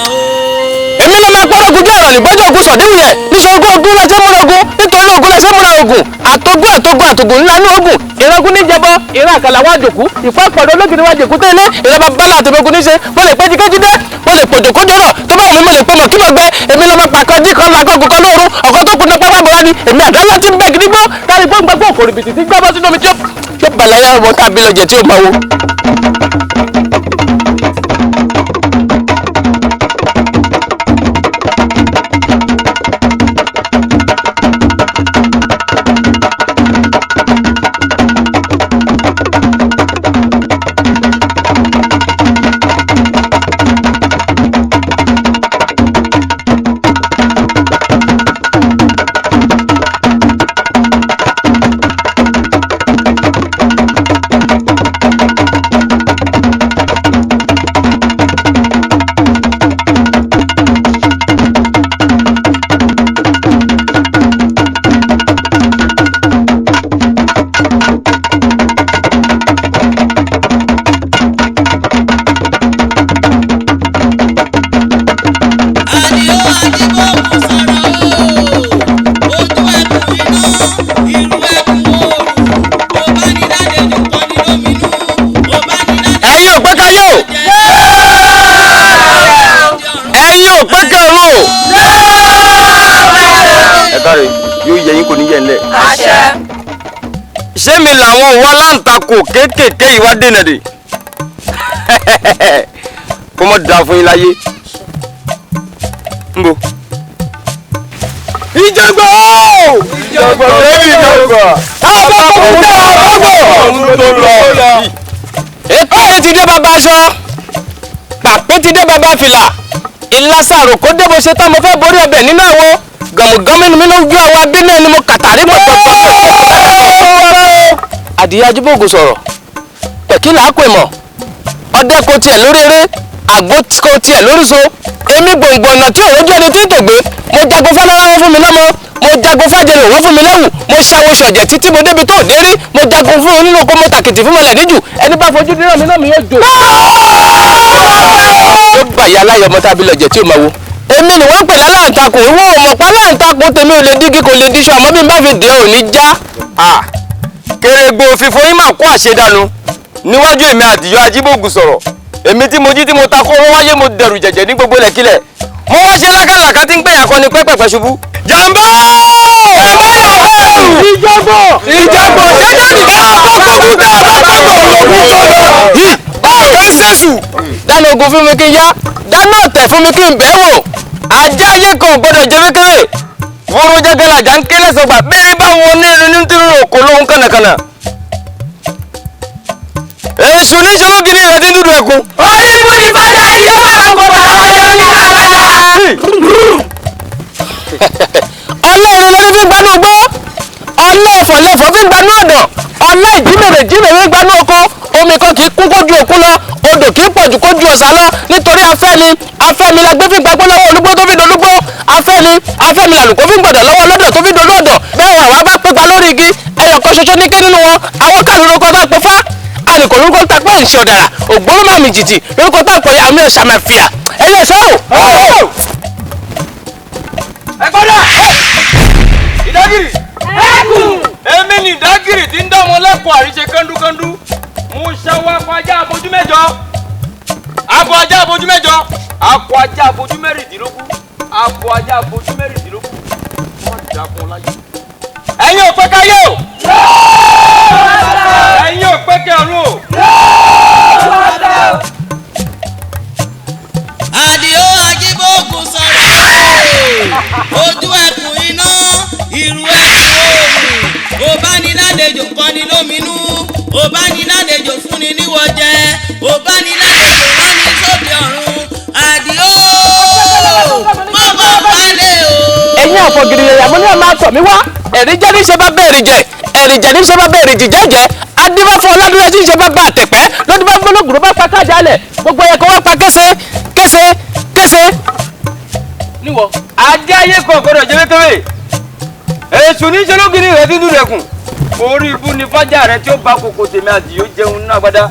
èmi ló máa pọ́nrọ́ ogun jẹ́ ọ̀rọ̀ nígbọ́jọ́ ogun sọ̀díwù yẹn níṣẹ́ ogun lọ́sẹ̀ múra ogun nítorí ogun lọ́sẹ̀ múra ogun àtogún ńlá ní ogun ìrọ́gún níjẹbọ ìran àkàlà wá jòkú ìpapọ̀dọ̀ olókìní wá jòkú tẹ́lẹ̀ ìrọba bálá àti ogun níṣe mo lè pẹ́ jíkẹ́jídé mo lè pòjò kójọ́rọ̀ tó bá wù mí mo lè pọ́ mọ̀ kí mo gbẹ èmi lọ́mọ pàkọ́ dí kan lágọ́gùn kan lóorun ọ̀kọ́ tó kùnà pápá bọ̀ wá ni èmi àdáńlá ti ń bẹ̀ gidigbó kárí gbọ́ngbọ́n òkòrò bìtì tí gbábọ́ sínú omi tí ó bàlàyà ọmọ tàbí lọ́jẹ̀ tí ó máa wo. ṣé mi làwọn òwò aláǹtakò kéékèèké ìwà dènà dè kó mọ̀ dà fún yín láyé ń bo. ìjọba ìjọba lórí ìjọba àbọ̀kọ̀kọ̀ àbọ̀kọ̀ tó lọ. ètò yìí ti dé bàbá aṣọ pàpé ti dé bàbá fìlà ìlàsàrò kó dé bó ṣe tán mo fẹ́ borí ọbẹ̀ nínú àwọn gàmùgàmù mi ló gbé àwọn abínú ẹni mo kàtàrí pọ̀tọ̀pọ̀tọ̀. Àdìyó Ajíbòògùn sọ̀rọ̀ tẹ̀kílà á pè mọ̀ ọdẹ kò tiẹ̀ lórí eré àgbo kò tiẹ̀ lórí so èmi gbòǹgbòǹnà tí òun jẹ́ ẹni tí ń tògbé mo jagun fọlára wọn fún mi lọ́mọ mo jagun fàjẹrè wọn fún mi lẹ́wù mo ṣàwo ṣọ̀jẹ̀ títí mo débi tó dé rí mo jagun fún onínú oko mo tàkìtì fún mọ̀lẹ́ níjù ẹni bá fojú dírọ̀ mi náà mi yóò jò. yóò bàyá aláyọ̀ ọmọ tábìlì ọ̀jẹ̀ tí ò máa wo èmi ni wọ́n pè láláǹtakùn ìwọ òmùpá láǹtakùn tèmi ò lè dígí kò lè díṣọ àmọ́ bí n bá fi dé ò ní já. kèrègbè òfìfo yín máa kó àṣedànù níwájú èmi Àdìyó Ajíbòògùn sọ̀rọ̀ èmi tí mo jí tí mo ta kó wọ́n wáyé mo dẹ̀rù jẹ̀jẹ̀ ní gbogbo lẹ̀kílẹ̀ mo wá ṣe lákàlàkà tí ń pè àkọni pẹ́pẹ́pẹ́ ṣubú. jàmbá ìjọgbọ̀ jẹjẹ nìkan àbọ̀kọ̀kọ̀ tẹ àbọ̀kọ̀kọ̀ lògùn sọ̀rọ̀ ọ̀rọ̀ ṣèṣù. dáná ogun fún mi kí n yá dáná ọ̀tẹ̀ fún mi kí n bẹ̀ wò ajá ayé kan gbọ́dọ̀ jẹ́ kékeré wóró jẹ́gẹ́lá jà ń kélé sọgbà bẹ́ẹ̀ bá wọn ní inú nítorí òkò lóhun kànàkànà. èṣù ní ìṣòro gidi rẹ̀ ti dúdú ẹ̀kún. orí mú ní bàtà yóò máa kó bàtà yóò ní àbàdà. ọlọ́run lórí fi gbanú gbọ́ ọlọ́ọ̀fọ̀ lẹ́fọ̀ fi gbanú ọ̀dọ̀ ọlá ìjímèrè jímèrè gbanú oko omi kan kì í kún kójú òkun lọ odò kì í pọ̀jù kójú ọ̀sà lọ nítorí afẹ́ni la gbé fi gbàgbọ́ lọ́wọ́ olúgbó tó fi dolúgbó afẹ́mi làlùkò fi ń gbọ̀dọ̀ lọ́wọ́ lọ́dọ̀ tó fi ń dolú ọ̀dọ̀ bẹ́ẹ̀ àwa bá pípa lórí igi ẹyọ kan ṣoṣo ní ké nínú wọn àwọn káàdì lórúkọ tá a pè fá àlùkò lórúkọ tá a pè ń ṣe ọ̀dàrà ògbóró màmì jìjì lórúkọ tá a pè àmì ọ̀sà máa fìyà ẹ̀yẹ ṣẹ́ o. ẹ gbọ́dọ̀ ìdágìrì èmi ni ìdágìrì tí ń dánmọ́ lẹ́kọ̀ọ́ àríṣe kánndúkánndú mo ṣàwọ́ akọ ajá abojú mẹ́jọ akọ ajá abojú mẹ́jọ akọ ajá abojú mẹ́rìndínlógún akọ ajá abojú mẹ́rìndínlógún wọ́n ti dà fún ọ láyé. ẹ̀yin ò pẹ́ káyé o ẹ̀yin ò pẹ́ kẹ́ ọ̀run o. ADIO AJIBOOGUN sọ̀rọ̀ ojú ẹkùn iná ìrù ẹkùn oòrùn òbániládejò kọ́ni lóminú òbániládejò fúnni níwọ̀ jẹ òbániládejò rání sóde ọ̀run ADIO mọ́bọ̀ balẹ̀ o. ẹ̀yin àfọ̀gìrì ẹ̀yà mo ní ẹ̀ máa tọ̀ mí wá ẹ̀rí jẹ́ níṣẹ́ bá bẹ́ẹ̀rì jẹ ẹ̀rì jẹ́ níṣẹ́ bá bẹ́ẹ̀rì jìjẹ́jẹ́ adébáfọ́ ọlọ́dúnrún tí ń ṣe bá bá àtẹ̀pẹ́ lọ́dún bá gbólógùn bá pa kájà lẹ̀ gbogbo ẹ̀kọ́ wá pa kése. níwọ̀ ajé ayé kan gbọdọ̀ jẹ́ wékèwé èṣù ní ṣológìrì rẹ̀ dúdú rẹ̀ kùn orí ibú ni fájà rẹ̀ tí ó bá kòkò tèmi ADIO jẹun náà gbádá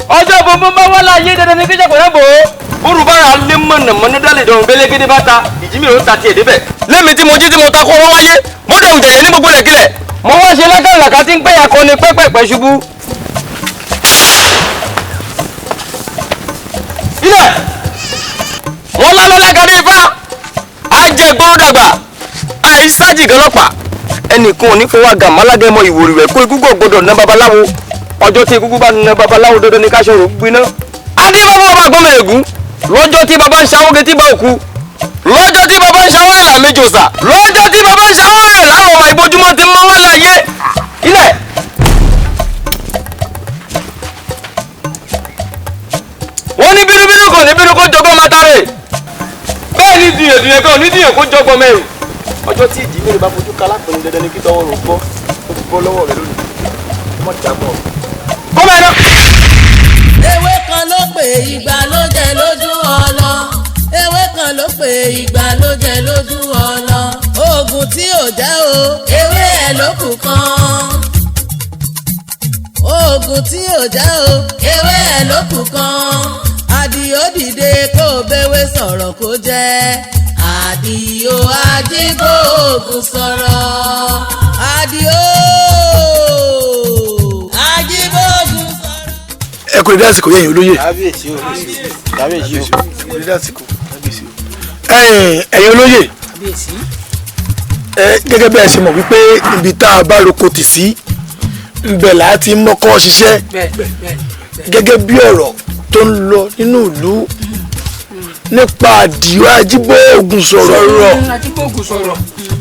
ọjọ́ bòbó bá wà láàyè dandan ní kíjọpọ̀ yẹn bò ó olùbárà lé mọ̀nàmọ́ná dálẹ̀ dọ̀rùn bẹ́lẹ́gẹ́dẹ́ bá ta ìjímì ló ta tiẹ̀ débẹ̀ lẹ́mi tí mo jí tí mo ta kó ọwọ́ wáyé mo dẹ̀ òjàyẹ ní gbogbo lẹ̀kílẹ̀ mo wá ṣe lákàlàkà tí ń pẹ́yà kọ́ ni pẹ́pẹ́pẹ́ ṣubú. ilẹ̀ wọ́n lálọ́ lágàrí ifá ajẹ́gbọ́n dàgbà àìsájì gọlọ́pàá ẹnìkan ò ní fọwọ́ àgà málágẹ́mọ ìwòrì rẹ̀ kó igúgbọ̀ gbọdọ̀ ná babaláwo ọjọ́ tí igúgbọ̀ bá ná babaláwo dandan ní káṣọ rò gbiná. adébábọ̀ bàbá gbọ́mọ̀ ègún lọ́jọ́ tí bàbá ń ṣàwọ́ getí bá òkú lọ́jọ́ tí bàbá ń ṣàwọ́ ìlà méjì òsà lọ́jọ́ tí bàbá ń ṣàwọ́ ẹ̀ láwọn ọmọ ìbójúmọ́ ti mọ́ wọ́n láyé ilẹ̀. wọ́n ní bínúbínú kò ní bínú kó jọgbọ́n máa tare bẹ́ẹ̀ ni dìyẹ̀dìyẹ̀ kan ò ní dìyẹ̀ kó jọgbọ́n mẹ́rin ọjọ́ tí ìdí mẹ́rin bá fojú kálá pẹ̀lú dandan ní kí tọwọ́ rò gbọ́ ó ti bọ́ lọ́wọ́ rẹ lónìí ọmọ ìjà bọ̀. kó bẹ́ẹ̀ náà. ewé kan ló pè ìgbà ló jẹ lójú ọlọ ewé kan ló pè ìgbà ló jẹ lójú ọlọ oògùn tí ò jẹ́ o ewé ẹ̀ ló kù kan oògùn tí ò jẹ́ o ewé ẹ̀ ló kù kan ADIO dìde kó bẹ́wé sọ̀rọ̀ kó jẹ́ ADIO AJIBOOGUN sọ̀rọ̀ ADIO AJIBOOGUN sọ̀rọ̀. ẹ kò lè dá àsìkò yẹn olóyè. kábíyèsí o kábíyèsí o kò lè dá àsìkò kábíyèsí o. ẹ̀yin olóyè gẹ́gẹ́ bí ẹ ṣe mọ̀ wípé ibi tá a bá roko tì sí ńbẹ̀ láti mọ́kọ́ ṣiṣẹ́ gẹ́gẹ́ bí ọ̀rọ̀ tó ń lọ nínú ìlú nípa ADIO AJIBOOGUN sọ̀rọ̀. AJIBOOGUN sọ̀rọ̀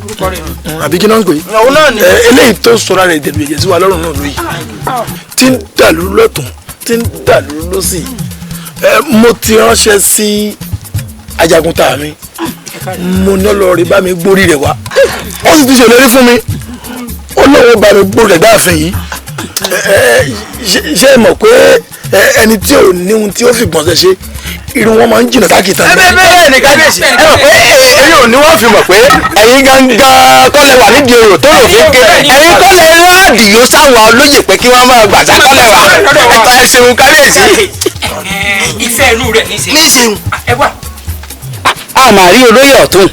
orúkọ rẹ̀ nù. àbí kí náà ń pè é eléyìí tó sọ̀rọ̀ rẹ̀ ìdẹ̀rù ìjẹ̀sí wa lọ́rùn náà lóyè tí ń dàlú lọ́tún tí ń dàlú lọ́sì mo ti ránṣẹ́ sí Ajagunta mi mo ní ọlọ́ọ̀rẹ́ bá mi gbórí rẹ̀ wá ó sì ti ṣèlérí fún mi ó lọ́wọ́ bá mi gbórí rẹ̀ dáàfin yìí ṣé ẹ mọ̀ pé ẹni tí ò ní ohun tí ó fi gbọ̀nsẹ̀ ṣe irun wọn máa ń jìnnà sákìtà. bẹ́ẹ̀ ni kábíyèsí ẹ mọ̀ pé èyí ò ní wọ́n fi mọ̀ pé ẹ̀yin gangan kọ́lẹ̀ wà nídìí orò tó rò fi ké ẹ̀yin kọ́lẹ̀ rán ADIO sáwọn olóyè pé kí wọ́n máa gbà sákọ́lẹ̀ wà ẹ̀ka ẹ̀sìn kábíyèsí. ìfẹ́ inú rẹ̀ níṣẹ́ ẹ wá. a máa rí olóyè ọ̀tún.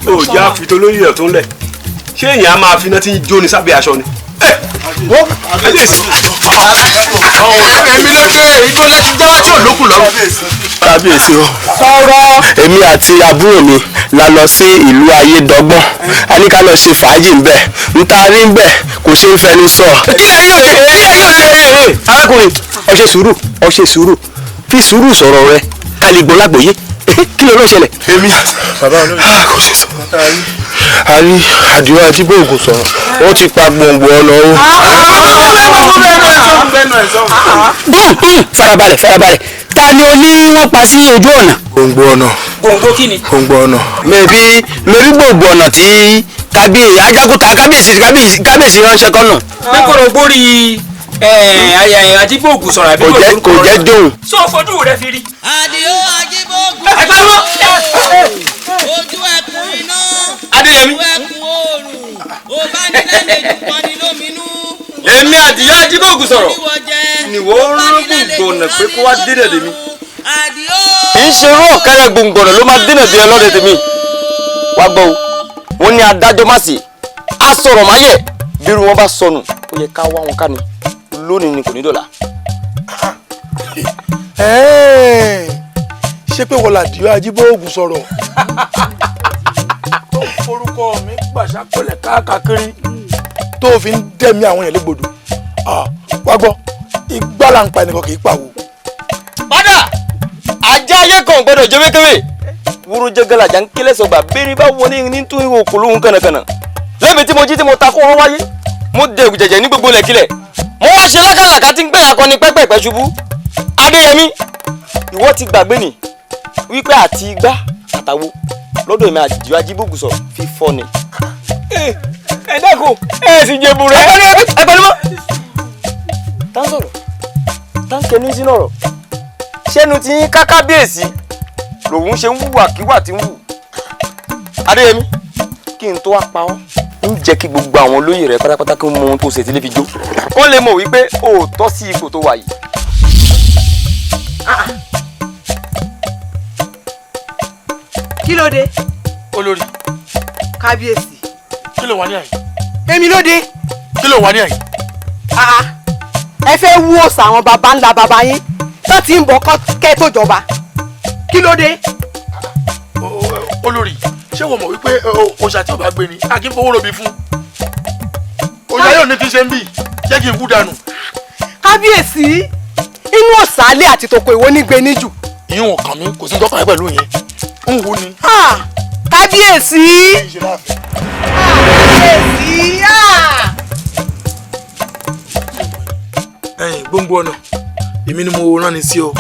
ó jẹ́ àfitó olóyè ọ̀tún lẹ̀ ṣé èèyàn á máa fi iná tí ń jó ní sábẹ́ aṣọ ni. èmi ló dé igbó láti jáwá tí ò lókùn lọ. kábíyèsí o. sọ̀rọ̀. èmi àti àbúrò mi la lọ sí ìlú ayédọ́gbọ́n a ní ká lọ ṣe fàájì ńbẹ níta rí ńbẹ kò ṣe é fẹnu sọ. arákùnrin ó ṣe sùúrù ó ṣe sùúrù fi sùúrù sọ̀rọ̀ rẹ ká lè gbọ́ lágbòye kí ló ló ṣẹlẹ̀. èmi bàbá olóyè kò ṣe sọ. a rí ADIO AJIBOOGUN sọ̀rọ̀ ó ti pa gbòǹgbò ọ̀nà o. farabalẹ̀ farabalẹ̀ ta ni o ní wọ́n pa sí ojú ọ̀nà. gbòǹgbò ọ̀nà. gbòǹgbò kí ni. gbòǹgbò ọ̀nà. mẹ̀bí gbòǹgbò ọ̀nà tí Ajagunta kábíyèsí ránṣẹ́ kọ́nà. mẹ́kọ̀rọ̀ gbórí AJIBOOGUN sọ̀rọ̀ àbí kò jẹ́ dóhùn. sọ fojú rẹ fi rí. ADIO AJIBOOGUN. ẹ gbàgbọ́. ojú ẹkùn iná Adéyẹmí. ojú ẹkùn oòrùn ó bá ní lálejò kan ní lóminú. Èmi àdìyá Ajíbòògùn sọ̀rọ̀ nìwọ rúgùn gbọ̀nà pé kó wá dínà tèmi. Kì í ṣe irú ọ̀kẹ́rẹ́ gbòǹgbọ̀nà ló máa dínà dé ọlọ́dẹ tèmi. Wá gbọ́ o, wọ́n ní adájọ́ má sí, á sọ̀rọ̀ má yẹ̀, bírú wọn bá sọnù, ó yẹ ká wá wọn ká ni, lónìí ni kò ní dọ̀la. Ṣé pé wọ́n l'Àdìó Ajíbòògùn sọ̀rọ̀ tó forúkọ mi gbàṣàpẹ̀lẹ̀ káàkiri tó fi ń dẹ̀mí àwọn èèyàn légbodò? Wá gbọ́, igbá là ń pa ẹnìkan kì í pàwọ́. Padà ajá ayé kan gbọdọ̀ jẹ́ wékèwé wúrú jẹ́gẹ́lá jà ń kílẹ̀ sọ̀gbà bẹ́ẹ̀ni bá wọlé ní tún ihò kò lóhun kànàkànà lẹ́mi tí mo jí tí mo ta kó wọn wáyé mo dẹ̀ jẹ̀jẹ̀ ní gbogbo lẹ̀kílẹ̀ mo wá ṣe lákàlàkà tí ń gbé akọni pẹ́pẹ́pẹ́ ṣubú. Adéyẹmí ìwọ ti gbàgbé ni wípé àti igbá àtàwo lọ́dọ̀ èmi Àdìó Ajíbòògùn sọ fífọ́ ni. Ẹ dákun ẹ sì jẹ bùrẹ́. ẹ pẹ̀lú mọ́. tá ń sọ̀rọ̀ tá ń kẹnu sínú ọ̀rọ̀ ṣẹ́nu tí yín kákábíyèsí lòun ṣe ń wùwàkíwà tí ń wù. Adéyẹmí kí n tó wá pa ọ́ ń jẹ́ kí gbogbo àwọn olóyè rẹ pátápátá kí wọ́n mọ ohun tó ṣe tí lè fi jó kó lè mọ̀ wípé o ò tọ́ sí ipò tó wà yìí. Kí ló dé? Olórí. Kábíyèsí. Kí ló wà ní àyè? Èmi ló dé. Kí ló wà ní àyè? Ẹ fẹ́ wú òòṣà àwọn baba ńlá baba yín tó ti ń bọ̀ kẹ́ tó jọba. Kí ló dé? Olórí, ṣé wọ́n mọ̀ wípé òòṣà tí ò bá gbé ni a kì í fowó robi fún? Òòṣà yóò ní fi ṣe ń bì, jẹ́ kí n kú dànù. Kábíyèsí, inú òsàlẹ̀ àti tòkò ìwọ ní gbé níjù. Ìyún ọkàn mi kò sí tọ́ka ẹ pẹ̀lú yẹn. Ń wú ni. Kábíyèsí. Kábíyèsí. Gbóngbó ọ̀nà, èmi ni mo rán ni sí ọ.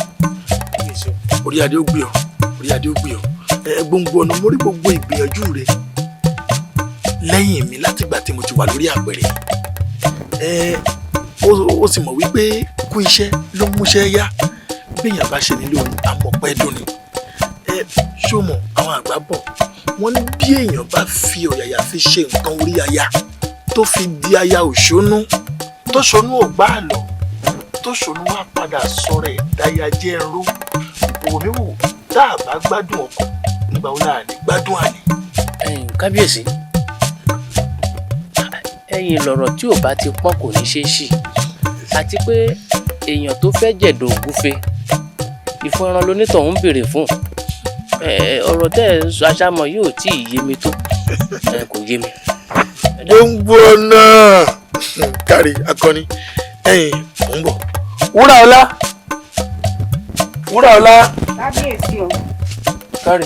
Orí adé ó gbé ọ, orí adé ó gbé ọ. Gbóngbó ọ̀nà, mo rí gbogbo ìgbìyànjú rẹ lẹ́yìn mi látìgbà tí mo ti wà lórí àpẹẹrẹ. Ó sì mọ̀ wípé kú iṣẹ́ ló múṣẹ́ yá. Béèyàn bá ṣe nílé ohun àmọ̀pẹ́ dùn ni. Ṣó mọ̀ àwọn àgbà bọ̀ wọ́n ní bí èèyàn bá fi ọ̀yàyà fi ṣe nǹkan orí aya tó fi di aya òṣónú tó ṣónú ògbà àlọ́ tó ṣòro wá padà sọ̀rọ̀ ẹ̀ dáyà jẹ́ ẹ̀rọ òwò mi wò tá a bá gbádùn ọkọ nígbà wo láà ní gbádùn àlè. Kábíyèsí ẹ̀yin lọ̀rọ̀ tí ò bá ti pọ́n kò ní ṣeé ṣì àti pé èèyàn tó fẹ́ jẹ̀dọ̀ ògúfe ìfún ẹran lonítọ̀hún ń béèrè fún ọ̀rọ̀ tẹ́ ẹ̀ ń sọ aṣámọ̀ yóò tí ì yé mi tó kò yé mi. Gbóngbó náà kárí akọni mò ń bọ̀. Wúràọlá. Kábíyèsí o. Kárí.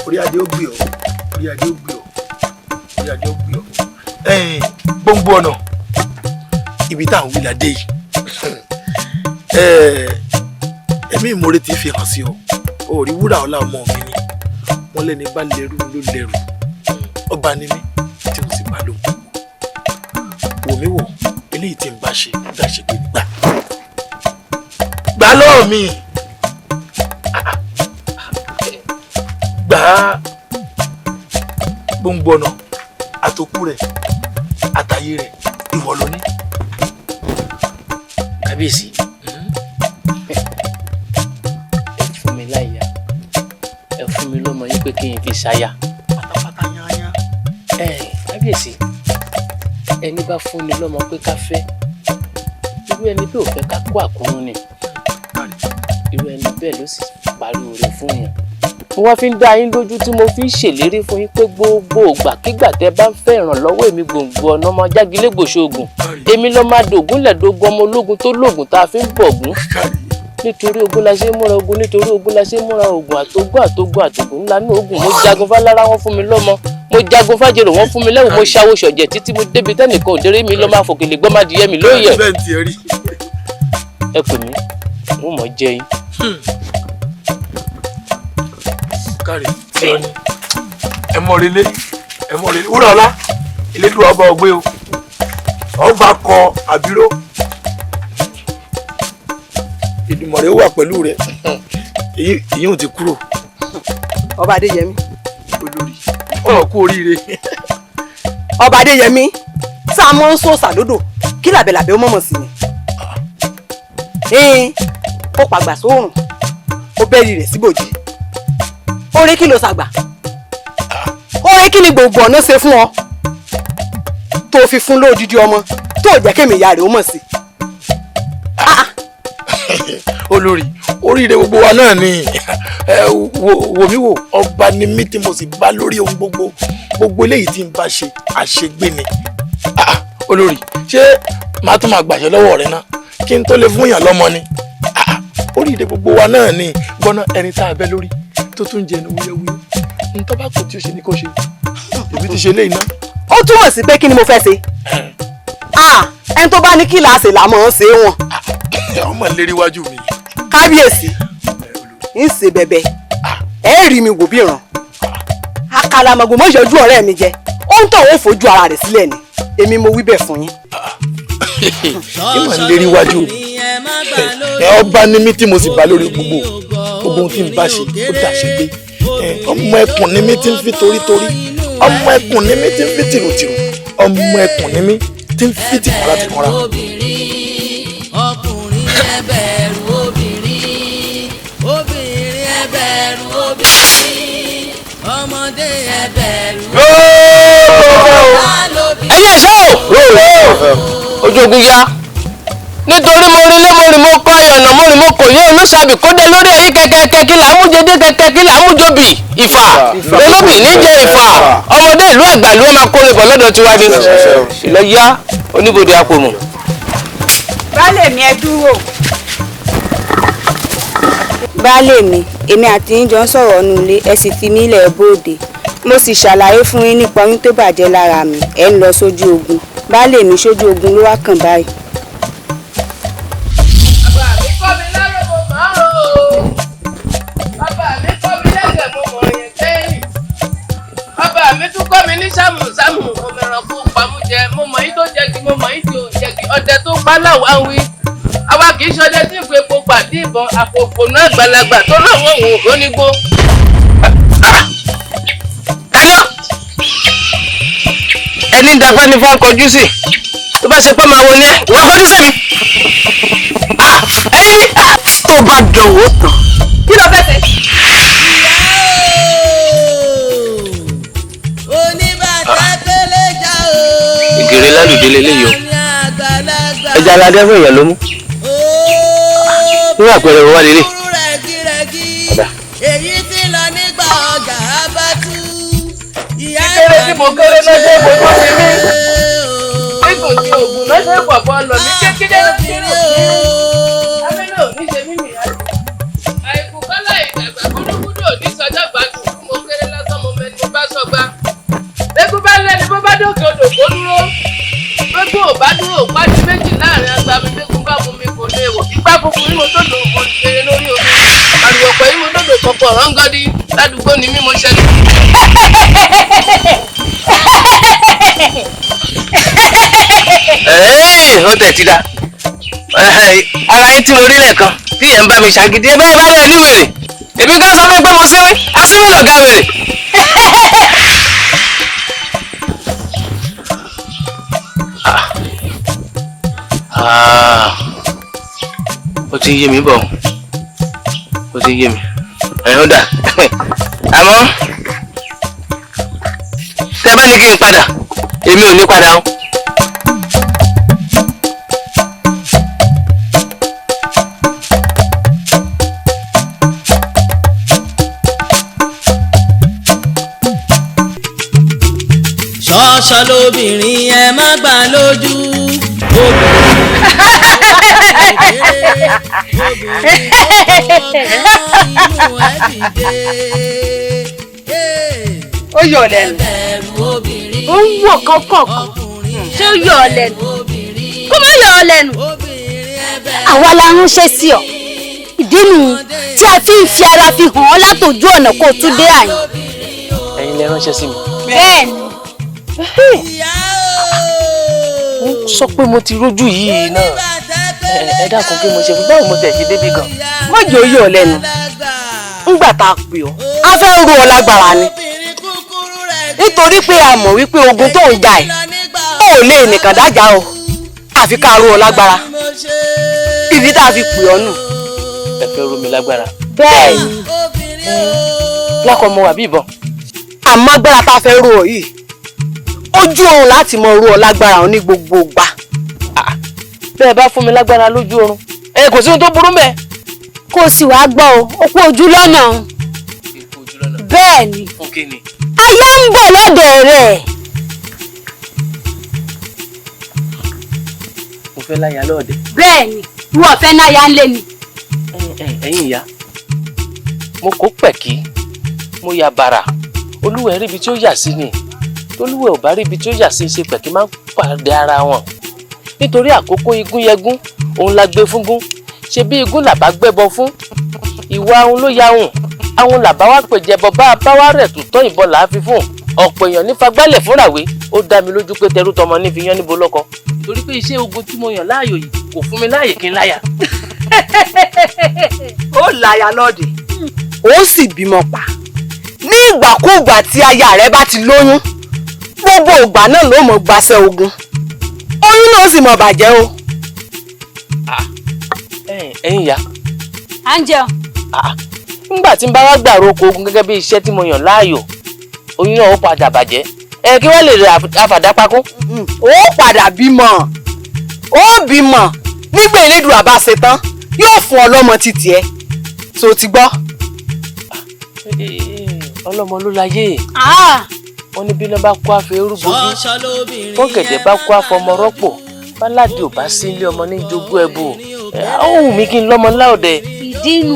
Orí adé ó gbé ọ, orí adé ó gbé ọ, orí adé ó gbé ọ. Gbóngbó ọ̀nà ibi tá à ń wí ládé yìí. Ẹ̀mí ìmoore ti fi hàn sí ọ. Orí Wúràọlá ọmọ mi ni. Wọ́n lẹ́ni bá lẹ́rù ló lẹ́rù. Ọba ni mí tí mo sì bá lò. Wò mí wò, eléyìí tí n bá ṣe dáṣe pé gbà. Gbà lọ́wọ́ mi. Gbà á. Gbóngbó ọ̀nà àtòkù rẹ̀ àtàyè rẹ̀ ìwọ ló ní. Kábíyèsí ẹ fún mi láyà ẹ fún mi lọ́mọ yín pé kí n fi ṣáyà. Pátápátá yányán. Kábíyèsí ẹni bá fún ni lọ́mọ pé ká fẹ́ irú ẹni bí ò fẹ́ ká kó àkúrún ni irú ẹni bẹ́ẹ̀ ló sì parí oore fún yàn. mo wá fi ń dá yín lójú tí mo fi ń ṣèlérí fún yín pé gbogbo ìgbàkigbà tẹ́ bá ń fẹ́ ìrànlọ́wọ́ èmi Gbòǹgbò Ọ̀nà ọmọ Jágilégbòṣoògùn èmi ló máa dògún lẹ̀dógún ọmọ ológun tó lóògùn tá a fi ń bọ̀gún nítorí ogun la ṣe ń múra ogun nítorí ogun la ṣe ń múra ogun àtògùn ńlá ní ogun mo jagun fálára wọn fún mi lọ́mọ mo jagun fájèrò wọn fún mi lẹ́wọ̀n mo ṣàwọ̀ ṣọ̀jẹ̀ títí mo débi tẹ́nìkan òdèrè mi lọ́ máa fòkèlè gbọ́ má dìyẹ́ mi lóye. ẹ pè mí mo mọ̀ jẹ yín. Kárí tí ọ ní ẹ mọ relé Wúràọlá Elédùà ọba ọgbẹ o ọba kọ àbíró Èdùmàrè wà pẹ̀lú rẹ èyí ò ti kúrò ọba Adéyẹmí. olórí ọmọ kú oríire. ọba Adéyẹmí sáà mọ́ ń sòsà lódò kí làbẹ̀làbẹ̀ ó mọ̀mọ̀ sí ni. ó pàgbà sóòrùn ó bẹ́ẹ̀rì rẹ̀ síbòjì. orí kí ló ṣàgbà? orí kí ni gbogbo ọ̀nà ṣe fún ọ tó fi fún lódìdí ọmọ tó jẹ́ kémi ìyá rẹ̀ ó mọ̀ sí. olórí oríire gbogbo wa náà ni wò mí wò ọba ni mí tí mo sì bá lórí ohun gbogbo eléyìí tí n bá ṣe àṣegbé ni. olórí ṣé màá tún máa gbàṣẹ lọ́wọ́ rẹ náà kí n tó lè fún yàn lọ́mọ ni. oríire gbogbo wa náà ni gbọ́ná ẹni tá a bẹ́ lórí tó tún jẹ ẹnu wúyẹ́wúyẹ́ n tó bá kò tí ó ṣe ní kó ṣe èmi ti ṣe léyìí náà. ó túmọ̀ sí pé kí ni mo fẹ́ ṣe. ẹni tó bá ní kí làásì làmọ́ ń ṣe wọn. ọmọ ìlérí iwájú mi. kábíyèsí ń ṣe bẹ̀bẹ̀ ẹ rí mi wò bí ìran àkàlàmọ̀gbò mọ́ ìyọjú ọ̀rẹ́ mi jẹ ó ń tọ̀ ó fojú ara rẹ̀ sílẹ̀ ni èmi mo wí bẹ̀ fún yín. ìmọ̀ ìlérí iwájú ọba ni mí tí mo sì bá lórí gbogbo ohun tí n bá ṣe ó dàṣẹ gbé ọmọ ẹkùn ni mí tí ń fi torítorí ọmọ ẹkùn ni mí tí ń fi tìrùtìrù ọmọ ẹkùn ni mí tí ń fi tìkọ́ra. ọkùnrin ẹ bẹ̀rù obìnrin obìnrin ẹ bẹ̀rù obìnrin ọmọdé ẹ bẹ̀rù obìnrin. ẹyẹ ṣe o ojú ogun ya nítorí mo rí lé mo rìn mo kọ ìyànà mo rìn mo kò yé olùsàbí kódé lórí ẹ̀yìn kẹ̀kẹ́ kí là ń mú jẹdé kẹ̀kẹ́ kí là ń mú jòbì ìfà olóbì níjẹ ìfà ọmọdé ìlú Ẹ̀gbá ló máa kórè bọ̀ lọ́dọ̀ tiwa ni ìlọ́yà oníbodè apòmù. baálé mi ẹ dúró. baálé mi èmi àti yín jọ ń sọ̀rọ̀ ọ̀nù ilé ẹ sì fi mí lẹ̀ bóde mo sì ṣàlàyé fún yín nípa oyún tó bàjẹ́ lára mi ẹ ń lọ sójú ogun baálé mi sójú ogun ló wá kàn báyìí. mi tún kọ́ mi ní sàmùsàmù ọmọ ẹranko pàmùjẹ mo mọ̀ yín tó jẹ́ kí mo mọ̀ yín tí ò jẹ́ kí ọdẹ tó pa láwa ń wí. àwa kì í ṣọdẹ tí ń fi epo pàdé ìbọn àpòpò náà àgbàlagbà tó lọ́wọ́ òun ò nígbó. ẹni dàgbà ní fún akọjú sí tó bá ṣe pé máa wọlé wọ́n kọjú sí mi. ẹni tó bá dánwò tán kí ló fẹ́ ṣe. ìgèrè lálùdé lélẹ́yìí o ẹja aládé fún èèyàn ló mú ní àpẹẹrẹ wà lélẹ̀. èyí tí lọ nígbà ọjà bá tú ìyá ìkéré tí mo kéré lọ́jọ́ ìbò tó ṣe mí nígbà tí oògùn lọ́jọ́ ìpọ̀pọ̀ lọ ní kékeré ló ti rí òkú abẹ́lé òní ṣe mímì àti àìkú kọ́lá ìdàgbà kúrúkúrú òní sọjọ́ gbádùn fún mo kéré lásán mo mẹ́ni mo bá sọgbà lẹ́kùn bá lẹ́ni bó bá dókè odò kó dúró gbogbo ò bá dúró pàdé méjì láàrin agbami lẹ́kùn bá mú mi kò lè wò igbá funfun yìí mo dòdò òkèrè lórí omi àrùn ọ̀pọ̀ yìí mo dòdò pọ̀pọ̀ rọ́ngọ́dí ládùúgbò ni mí mo ṣẹlẹ̀. ó tẹ̀ ti da ara yín tí mo rí lẹ́ẹ̀kan tí ẹ̀ ń bá mi ṣàgídí ẹ bẹ́ẹ̀ bá rẹ̀ ní wèrè èmi kan sọ fún pé mo síwí asíwí lọ̀gá wèrè. ó ti ń yé mi bọ̀ ó ti ń yé mi ó dà àmọ́ tẹ́ bá ní kí n padà èmi ò ní padà o. ṣọ́ṣọ́ lóbìnrin ẹ má gbà lójú ó yọ lẹ́nu ó ń wọ̀ kọ́kọ̀ọ̀kan ṣé ó yọ lẹ́nu kó má yọ lẹ́nu àwa la ránṣẹ́ sí ọ ìdí nìyí tí a fi ń fi ara fi hàn ọ́ látòjú ọ̀nà kó o tún dé àyè. ẹ̀yin lẹ ránṣẹ́ sí mi. bẹ́ẹ̀ni. ó sọ pé mo ti rójú yìí náà ẹ dákun kí mo ṣe fún báwo mo tẹ̀ ṣe débi gan. má jẹ́ ó yọ lẹ́nu ńgbà tá a pè ọ́ a fẹ́ ru ọ lágbára ni nítorí pé a mọ̀ wípé ogun tó ń jà ẹ̀ ó lè nìkan dájà o àfi ká ru ọ lágbára ibi tá a fi pè ọ́ nù. ẹ fẹ́ ru mi lágbára. bẹ́ẹ̀ ni lákọ̀ mọ wà bí ìbọn. àmọ́ agbára tá a fẹ́ ru ọ yìí ojú oorun láti mọ ru ọ lágbára ọ ní gbogbo ìgbà. bẹ́ẹ̀ bá fún mi lágbára lójú oorun kò sí ohun tó burú mẹ́. kó o sì wá gbọ́ o òkú ojú lọ́nà. bẹ́ẹ̀ ni aya ń bọ̀ lọ́dọ̀ rẹ̀. mo fẹ́ láya lọ́ọ̀dẹ̀. bẹ́ẹ̀ ni ìwọ fẹ́ náà ya ń lé ni. ẹ̀yin ìyá mo kó pẹ̀kí mo ya bàrà olúwẹ̀ ríbi tí ó yà sí ni tolúwẹ̀ ò bá ríbi tí ó yà sí ṣe pẹ̀kí máa ń pàdé ara wọn nítorí àkókò igún yẹgún òun la gbé fúngún ṣe bí igún làbá gbẹ́bọ fún ìwà òun ló ya hùn àwọn làbá wá pèjẹbọ bá a bá wá rẹ̀ tó tọ́ ìbọn làá fi fún ọ̀pọ̀ èèyàn ní fagbálẹ̀ fúnràwé ó dá mi lójú pé tẹrú tọmọ ní fi yán níbo lọ́kọ torí pé iṣẹ́ ogun tí mo yàn láàyò yìí kò fún mi láàyè kí n láyà. ó láya lọ́ọ̀dẹ̀ ó sì bímọ pa ní ìgbàkúùgbà tí aya rẹ bá ti lóyún gbogbo ìgbà náà ló mọ̀ gbaṣẹ́ ogun oyún náà sì mọ̀ bàjẹ́ o. ẹ̀yin ìyá. à ń jẹun. nígbà tí n bá wá gbàrú oko ogun gẹ́gẹ́ bí iṣẹ́ tí mo yàn láàyò oyún náà ó padà bàjẹ́ kí wọ́n lè rẹ àfàdápákó. ó padà bímọ ó bímọ nígbà elédùn àbá ṣe tán yóò fún ọlọ́mọ títì ẹ tó ti gbọ́. ọlọ́mọ ló láyé wọ́n ní bí iná bá kó àfẹ́ rúgbòbí tó gẹ̀dẹ̀ bá kó àfọmọ rọ́pò báládì ò bá sí ilé ọmọ ní jogún ẹbù ohun mi kí n lọ́mọ láòdẹ. ìdí nu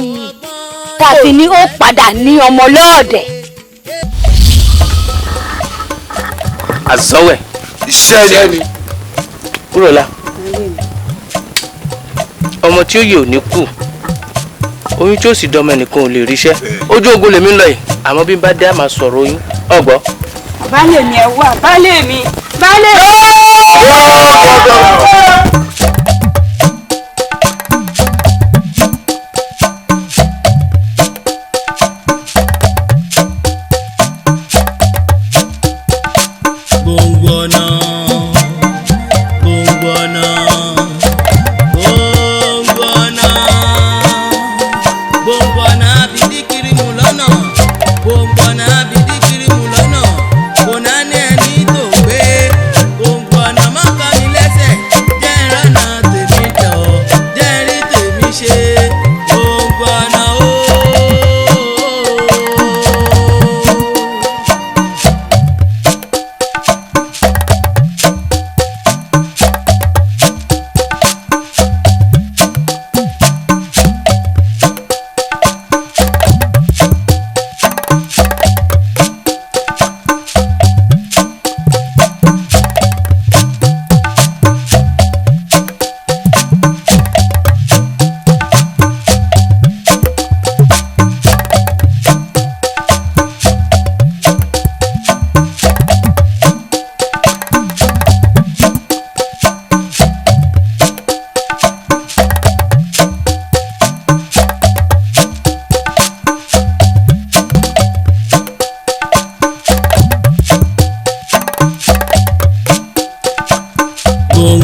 tàbí ni ó padà ní ọmọ lọ́ọ̀dẹ̀. àzọ́wẹ̀ iṣẹ́ ni. kúrọ̀lá ọmọ tí ó yè ò ní kú oyún tí ó sì dọ́mọ ẹnìkan ò lè ríṣẹ́ ojú ogun lèmi ń lọ yìí àmọ́ bí n bá dé àmà sọ̀rọ̀ oyún ọgbọ́. baálé mi ẹ wá baálé mi baálé mi.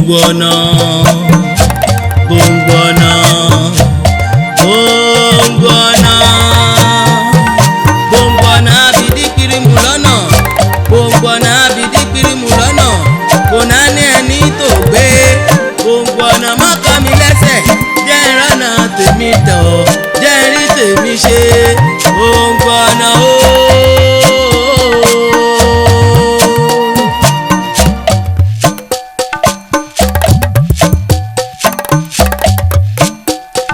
gbọ̀nà gbọ̀ngbọ̀nà gbọ̀ngbọ̀nà gbọ̀ngbọ̀nà bìdíkìrìmù lọ́nà gbọ̀ngbọ̀nà bìdíkìrìmù lọ́nà kò náà ní ẹni tó gbé gbọ̀ngbọ̀nà mọ́kàn mi lẹ́sẹ̀ jẹ́ ìrànà tèmi tọ̀ jẹ́ rí tèmi ṣe gbọ̀ngbọ̀nà ó.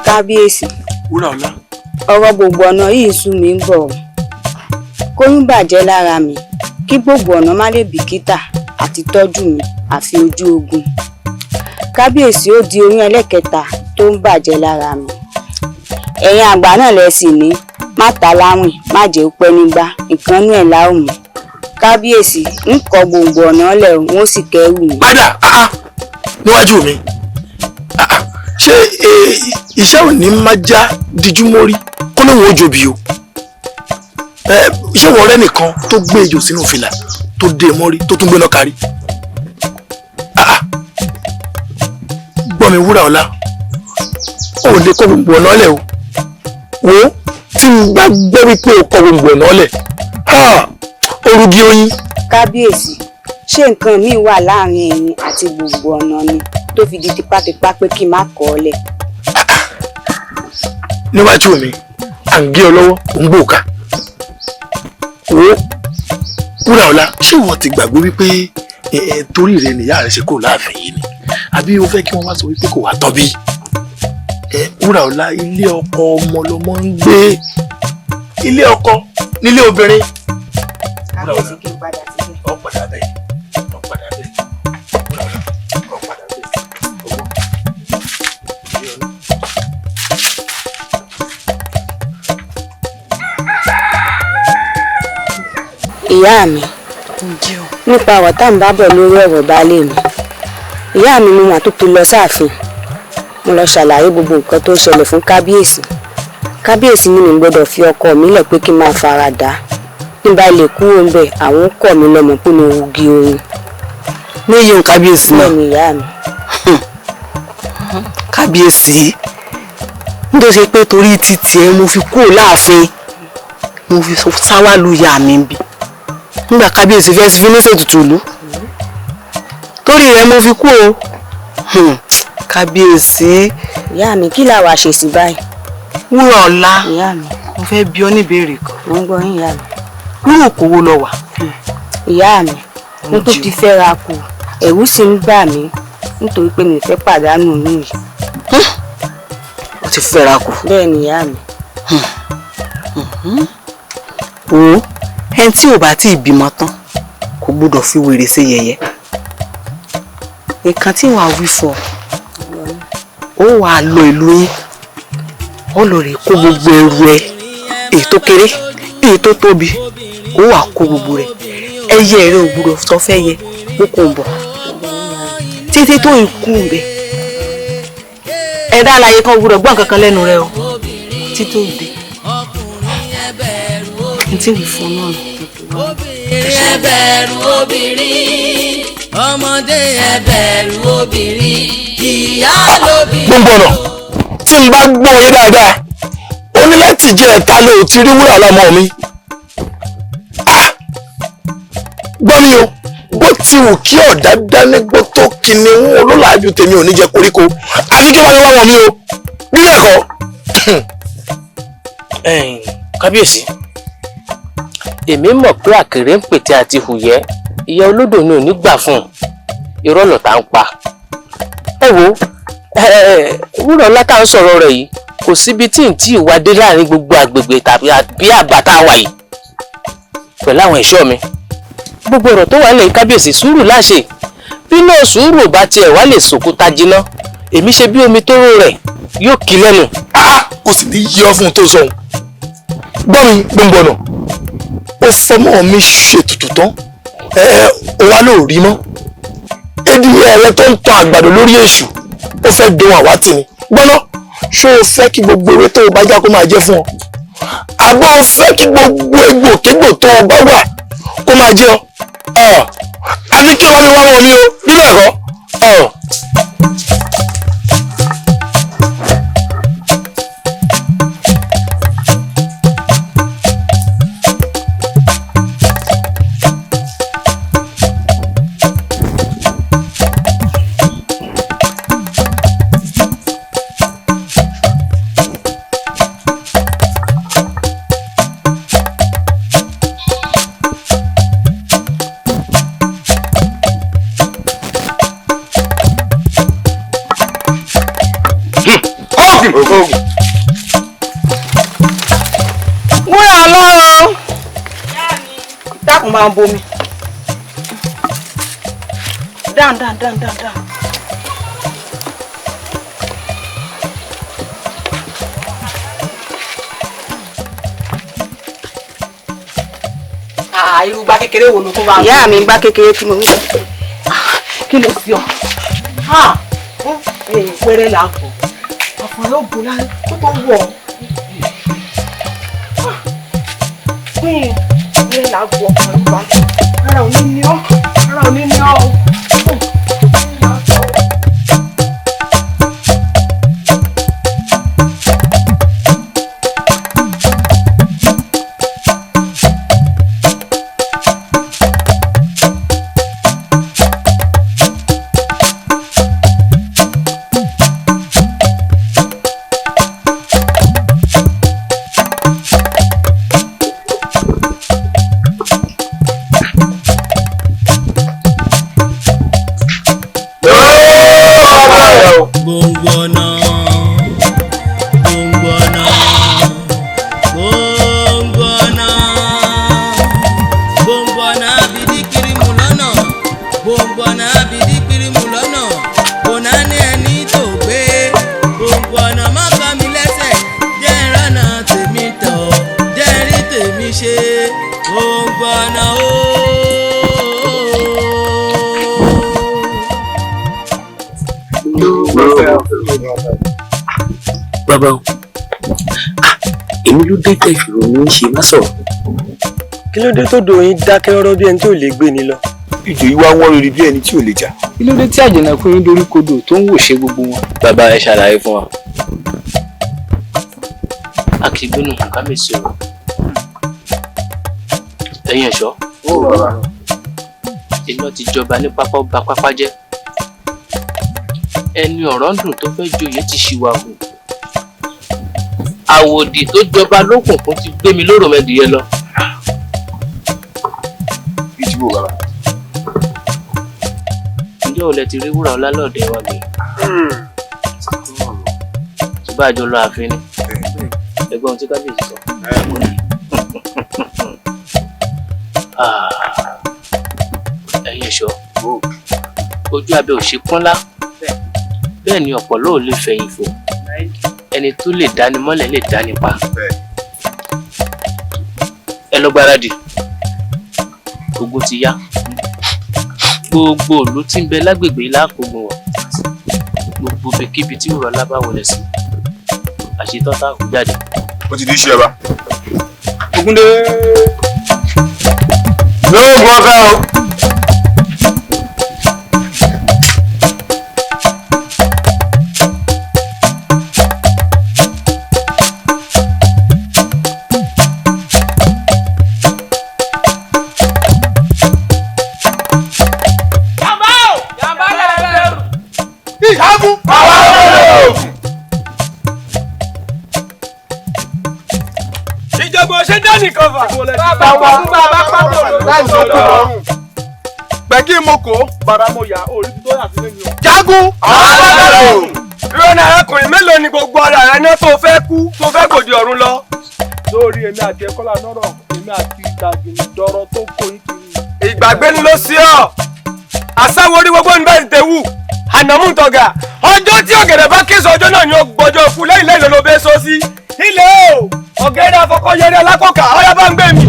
kábíyèsí wúràọlá ọ̀rọ̀ gbogbo ọ̀nà yìí sú mi ń bọ̀ kóyún bàjẹ́ lára mi kí gbogbo ọ̀nà má lè bìkítà àti tọ́jú mi àfi ojú ogun kábíyèsí ó di oyún ẹlẹ́kẹta tó ń bàjẹ́ lára mi ẹ̀yin àgbà náà lẹ sì ní má ta láwìn má jẹ́ ó pẹ́ nígbà ìkànnú ẹ̀ láwùn mi kábíyèsí ń kọ gbogbo ọ̀nà lẹ̀ wọ́n sì kẹ́rù mi. padà níwájú mi ṣé iṣẹ́ ò ní má já díjú mórí kó lóun ó jobi o ṣé wọ́n rẹ́ nìkan tó gbé ejò sínú fìlà tó dé mọ́rí tó tún gbé lọ kárí? gbọ́ mi Wúràọlá ò lè kọ́ gbogbo ọ̀nà ọ̀lẹ̀ o wo tí n bá gbọ́ wípé o kọ́ gbogbo ọ̀nà ọ̀lẹ̀ orúgi oyin. kábíyèsí ṣé nǹkan míì wà láàrin ẹ̀yin àti gbogbo ọ̀nà ni tó fi di tipátipá pé kí n má kọ́ ọ lẹ̀. níwájú mi à ń gé ọ lọ́wọ́ ò ń gbòòkà wo Wúràọlá ṣé wọ́n ti gbàgbé wípé torí rẹ nìyá rẹ ṣe kúrò láàfin yìí ni àbí o fẹ́ kí wọ́n wá sọ wípé kò wá tọ́ bí? Wúràọlá ilé ọkọ ọmọ lọmọ ń gbé, ilé ọkọ nílé obìnrin. kábíyèsí kí n padà síbẹ̀. ọ padà bẹ́ẹ̀ ọ padà bẹ́ẹ̀ Wúràọlá ọ padà bẹ́ẹ̀ ìyá mi nípa ọ̀rọ̀ tá à ń bá bọ̀ lórí ọ̀rọ̀ baálé mi ìyá mi ni wọn tó ti lọ sáàfin mo lọ ṣàlàyé gbogbo nǹkan tó ń ṣẹlẹ̀ fún kábíyèsí. kábíyèsí ní mi gbọ́dọ̀ fi ọkọ mi lẹ̀ pé kí n máa fara dà nígbà ilé kúrò ń bẹ̀ àwọn kọ̀ mí lọ́mọ pé mo rugi oyin. méye ń kábíyèsí náà. bẹ́ẹ̀ni ìyá mi. kábíyèsí nítorí pé torí títì ẹ mo fi kúrò láàfin mo fi sáwá lu ìyá mi bí nígbà kábíyèsí fẹ́ fi ní ṣètùtù ìlú torí rẹ mo fi kú o. kábíyèsí. ìyá mi kí làwa ṣe sí báyìí. Wúràọlá ìyá mi. mo fẹ́ bi ọ́ níbèrè kan. mo ń gbọ́ yín ìyá mi. irú òkòwò lọ wà. ìyá mi mo tó ti fẹ́ ra kù ẹ̀rù sì ń bà mí nítorí pé mi ò fẹ́ pàdánù mi yìí. o ti fẹ́ ra kù. bẹ́ẹ̀ ni ìyá mi. o ẹni tí ò bá tí ì bímọ tán kò gbọ́dọ̀ fi wèrè ṣe yẹ̀yẹ́. nǹkan tí wàá wí fọ ó wàá lọ ìlú yín ó lọ rè kó gbogbo ẹrù ẹ èyí tó kéré èyí tó tóbi ó wàá kó gbogbo rẹ ẹyẹ rẹ ò gbọ́dọ̀ sọ fẹ́ yẹ ó kò ń bọ̀ títí tó ikú rẹ ẹ̀dá alààyè kan gbọ́dọ̀ gbọ́ nǹkan kan lẹ́nu rẹ o títí tó dé ntí mi fún náà obìnrin ẹ bẹ̀rù obìnrin ọmọdé ẹ bẹ̀rù obìnrin ìyá lóbìnrin. gbogbo ọ̀nà tí n bá gbọ́ yín dáadáa ó ní láti jẹ́ ẹ̀ta ló ti rí Wúràọlá ọmọ mi. gbọ́ mi o bó ti wù kí ọ̀dá dánigbó tó kìnìún olólàájú tèmi ò ní jẹ koríko àfi kí wọ́n ní wá wọn mi o bí ẹ̀kọ́. kábíyèsí èmi mọ̀ pé àkèré ń pètè àti hùyẹ́ ìyá olódò ni ò ní gbà fún un irọ́ lọ̀tá ń pa. ẹ wo Wúràọlá tá à ń sọ̀rọ̀ rẹ̀ yìí kò síbi tí n tí ì wá dé láàrin gbogbo àgbègbè tàbí bí àbátá wà yìí pẹ̀lú àwọn ẹ̀ṣọ́ mi. gbogbo ọ̀rọ̀ tó wà lẹ́yìn kábíyèsí sùúrù láṣẹ bí náà sùúrù bá tiẹ̀ wá lè sòkúta jiná èmi ṣe bí omi tó rò rẹ̀ yóò kí lẹ́nu. kò sì ní yí ọ fún un tó sọ gbọ́ mi gbogbo ọ̀nà ó fọmọ mi ṣètùtù tán ó wá lóò rí mọ́ èdè ẹ̀rẹ́ tó ń tan àgbàdo lórí èṣù ó fẹ́ dun àwátì ni gbọ́nà ṣó o fẹ́ kí gbogbo ewé tó o bá já kó máa jẹ́ fún ọ àbọ̀ o fẹ́ kí gbogbo egbòkégbò tó o bá wà kó máa jẹ́ ọ àfi kí wọ́n mi wá wọn mi o níbẹ̀ kọ́. Wúràọlá o dákun máa ń bomi dáhùn. irú gbá kékeré wo ló tún wá. ìyá mi gbá kékeré tí mo ń sọ. kí ló sí ọ péré là ń fọ àfọ yóò bò láyé tó tó wọ. pín ní làgbo ọkùnrin bá ara ò ní ní ọ́ ara ò ní ní ọ́ o. Bàbá o, èmi ló dé tẹ ìfìrònú ń ṣe má sọ̀rọ̀. Kí ló dé tó dòyìn dákẹ́ rọ́rọ́ bí ẹni tí ò lè gbé ni lọ? Ìjò yìí wá wọ́n lórí bí ẹni tí ò lè jà. Kí ló dé tí àjànàkú yín dorí kodò tó ń wò ṣe gbogbo wọn? Bàbá ẹ ṣàlàyé fún wa. A kì í gbénu kábíyèsí o. Ẹ̀yin ẹ̀ṣọ́. Iná ti jọba ní pápá ba pápá jẹ́. Ẹni ọ̀rọ̀ ń dùn tó fẹ́ joyè ti ṣìwà hù. Àwòdì tó jọba lókùnkùn ti gbé mi lóró mẹ́dìyẹ lọ. Ìjìbò bàbá. Ǹjẹ́ o lẹ ti rí wúrà ọlá lọ́ọ̀dẹ wa gbé? Ṣùgbọ́n àjọ lọ ààfin ni. Ẹgbọ́n tí kábíyèsí sọ. Ẹ̀yin ẹ̀ṣọ́. Ojú abẹ ò ṣe pọ́nlá. Bẹ́ẹ̀ ni ọ̀pọ̀lọ́ ò lè fẹ̀yìn fò. Ẹni tó lè dáni mọ́lẹ̀ lè dáni pa. Ẹ lọ gbáradì. Ogun ti yá. Gbogbo ìlú tí ń bẹ lágbègbè láàkógun wọ̀. Gbogbo ibikíbi tí òrọ̀ lábá wọlé sí. Àṣetọ́ta kò jáde. Ó ti di iṣẹ́ ọba. Ògúndé. Lóògùn ọ̀fẹ́ o. Bẹ́ẹ̀kì mo kó baramoya orí tó yà sílẹ̀ ni o. Jagun! Ìrọ̀nà arákùnrin mélòó ni gbogbo ara rẹ náà tó fẹ́ kú tó fẹ́ gòdì ọ̀run lọ? Lórí èmi àti ẹ̀kọ́lá nọ́rọ̀ èmi àti ìdàgbìn dọ́rọ̀ tó kó yín kiri. Ìgbàgbé ni ló sí ọ. Àsáwo orí gbogbo nígbà tí wù. Ànàmú tọ̀gà. Ọjọ́ tí ọ̀gẹ̀dẹ̀ bá késo ọjọ́ náà ni ó gbọ́jọ́ fún lẹ́yìn lẹ́yìn ló bẹ́ sọ sí. Ilé o! Ọ̀gẹ̀dẹ̀ afọkọ́yẹrẹ alákọ̀ọ́kà ọ̀yá bá ń gbé mi.